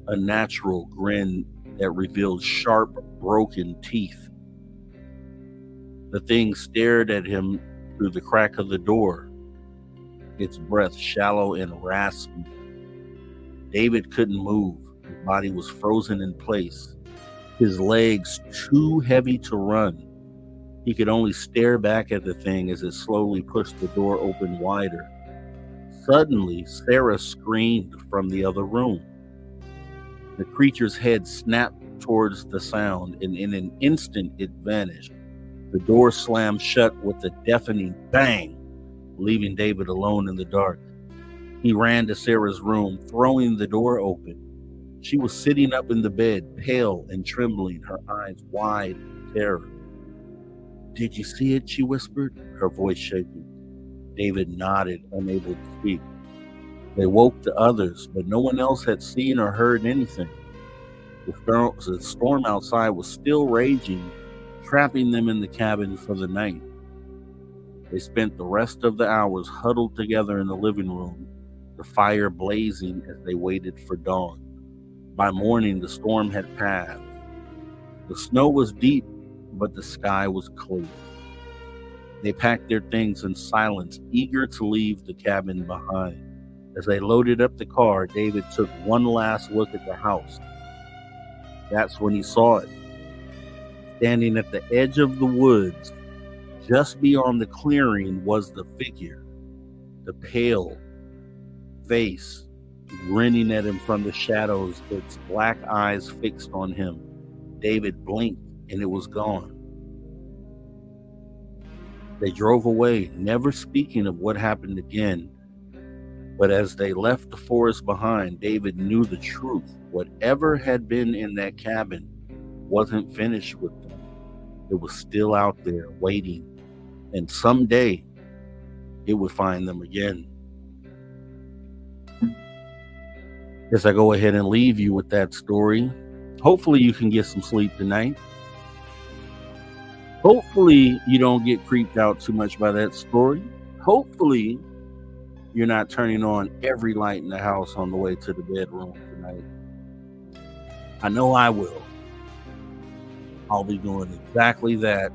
unnatural grin that revealed sharp, broken teeth. The thing stared at him through the crack of the door, its breath shallow and raspy, David couldn't move. His body was frozen in place, his legs too heavy to run. He could only stare back at the thing as it slowly pushed the door open wider. Suddenly, Sarah screamed from the other room. The creature's head snapped towards the sound, and in an instant it vanished. The door slammed shut with a deafening bang, leaving David alone in the dark. He ran to Sarah's room, throwing the door open. She was sitting up in the bed, pale and trembling, her eyes wide in terror. "Did you see it?" she whispered, her voice shaking. David nodded, unable to speak. They woke the others, but no one else had seen or heard anything. The storm outside was still raging, trapping them in the cabin for the night. They spent the rest of the hours huddled together in the living room, the fire blazing as they waited for dawn. By morning, the storm had passed. The snow was deep, but the sky was clear. They packed their things in silence, eager to leave the cabin behind. As they loaded up the car, David took one last look at the house. That's when he saw it. Standing at the edge of the woods, just beyond the clearing, was the figure. The pale face grinning at him from the shadows, its black eyes fixed on him. David blinked and it was gone. They drove away, never speaking of what happened again. But as they left the forest behind, David knew the truth. Whatever had been in that cabin wasn't finished with them. It was still out there waiting, and someday it would find them again. As I go ahead and leave you with that story, hopefully you can get some sleep tonight. Hopefully you don't get creeped out too much by that story. Hopefully you're not turning on every light in the house on the way to the bedroom tonight. I know I will. I'll be doing exactly that.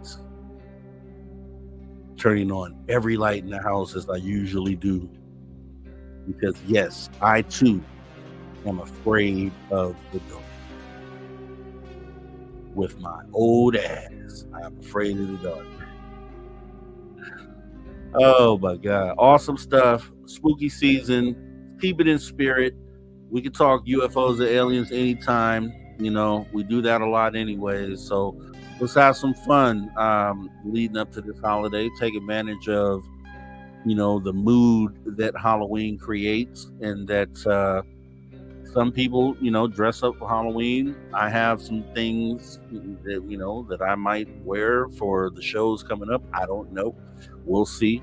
Turning on every light in the house as I usually do. Because yes, I too am afraid of the dark. With my old ass, I'm afraid of the dark. Oh my God. Awesome stuff. Spooky season. Keep it in spirit. We can talk UFOs or aliens anytime. You know, we do that a lot anyways. So let's have some fun leading up to this holiday. Take advantage of, you know, the mood that Halloween creates, and that some people, you know, dress up for Halloween. I have some things that, you know, that I might wear for the shows coming up. I don't know. We'll see.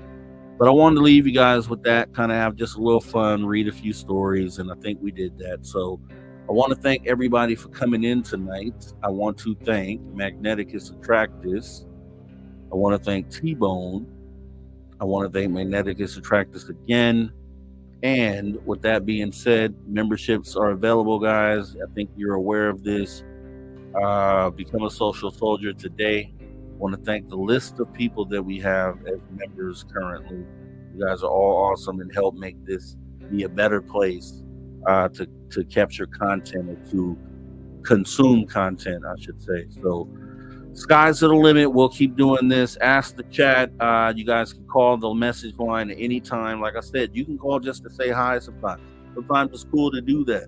But I wanted to leave you guys with that, kind of have just a little fun, read a few stories, and I think we did that. So I want to thank everybody for coming in tonight. I want to thank Magneticus Attractus. I want to thank T-Bone. I want to thank Magneticus Attractus again. And with that being said, memberships are available, guys. I think you're aware of this. Become a social soldier today. I want to thank the list of people that we have as members currently. You guys are all awesome and help make this be a better place to capture content, or to consume content, I should say. So sky's the limit. We'll keep doing this. Ask the chat. You guys can call the message line at any time. Like I said, you can call just to say hi sometimes. Sometimes it's cool to do that.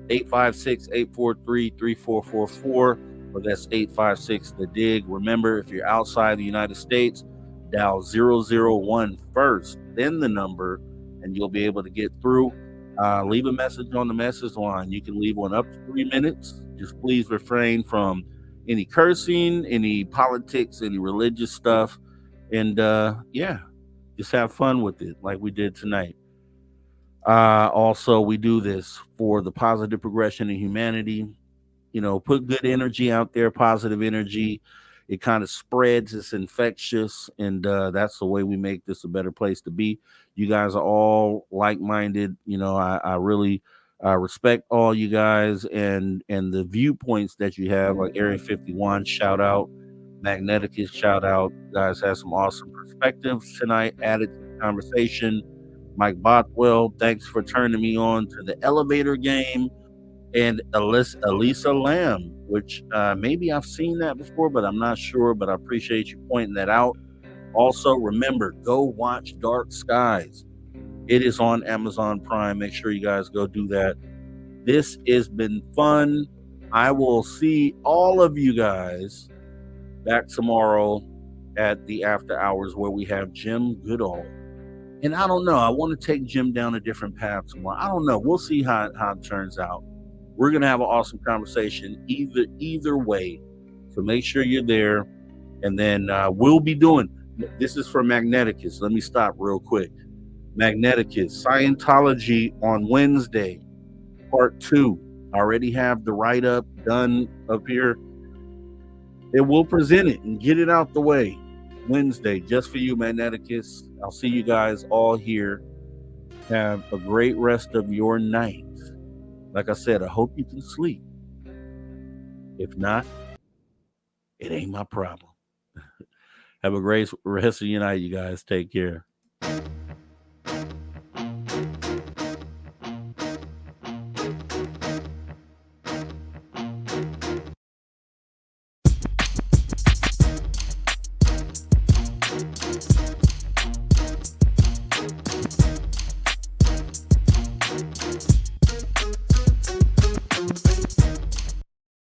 856-843-3444, or that's 856 the DIGG. Remember, if you're outside the United States, dial 001 first, then the number, and you'll be able to get through. Leave a message on the message line. You can leave one up to 3 minutes. Just please refrain from any cursing, any politics, any religious stuff, and yeah, just have fun with it like we did tonight. Also, we do this for the positive progression in humanity. You know, put good energy out there, positive energy. It kind of spreads, it's infectious, and that's the way we make this a better place to be. You guys are all like-minded. You know, I really respect all you guys and the viewpoints that you have, like Area 51, shout out. Magneticus, shout out. You guys have some awesome perspectives tonight, added to the conversation. Mike Bothwell, thanks for turning me on to the elevator game. And Elisa Lamb, which maybe I've seen that before, but I'm not sure. But I appreciate you pointing that out. Also, remember, go watch Dark Skies. It is on Amazon Prime. Make sure you guys go do that. This has been fun. I will see all of you guys back tomorrow at the after hours where we have Jim Goodall. And I don't know. I want to take Jim down a different path tomorrow. I don't know. We'll see how it turns out. We're going to have an awesome conversation either way. So make sure you're there. And then we'll be doing, this is for Magneticus. Let me stop real quick. Magneticus, Scientology on Wednesday, part 2. I already have the write-up done up here. And we'll present it and get it out the way Wednesday, just for you, Magneticus. I'll see you guys all here. Have a great rest of your night. Like I said, I hope you can sleep. If not, it ain't my problem. Have a great rest of your night, you guys. Take care.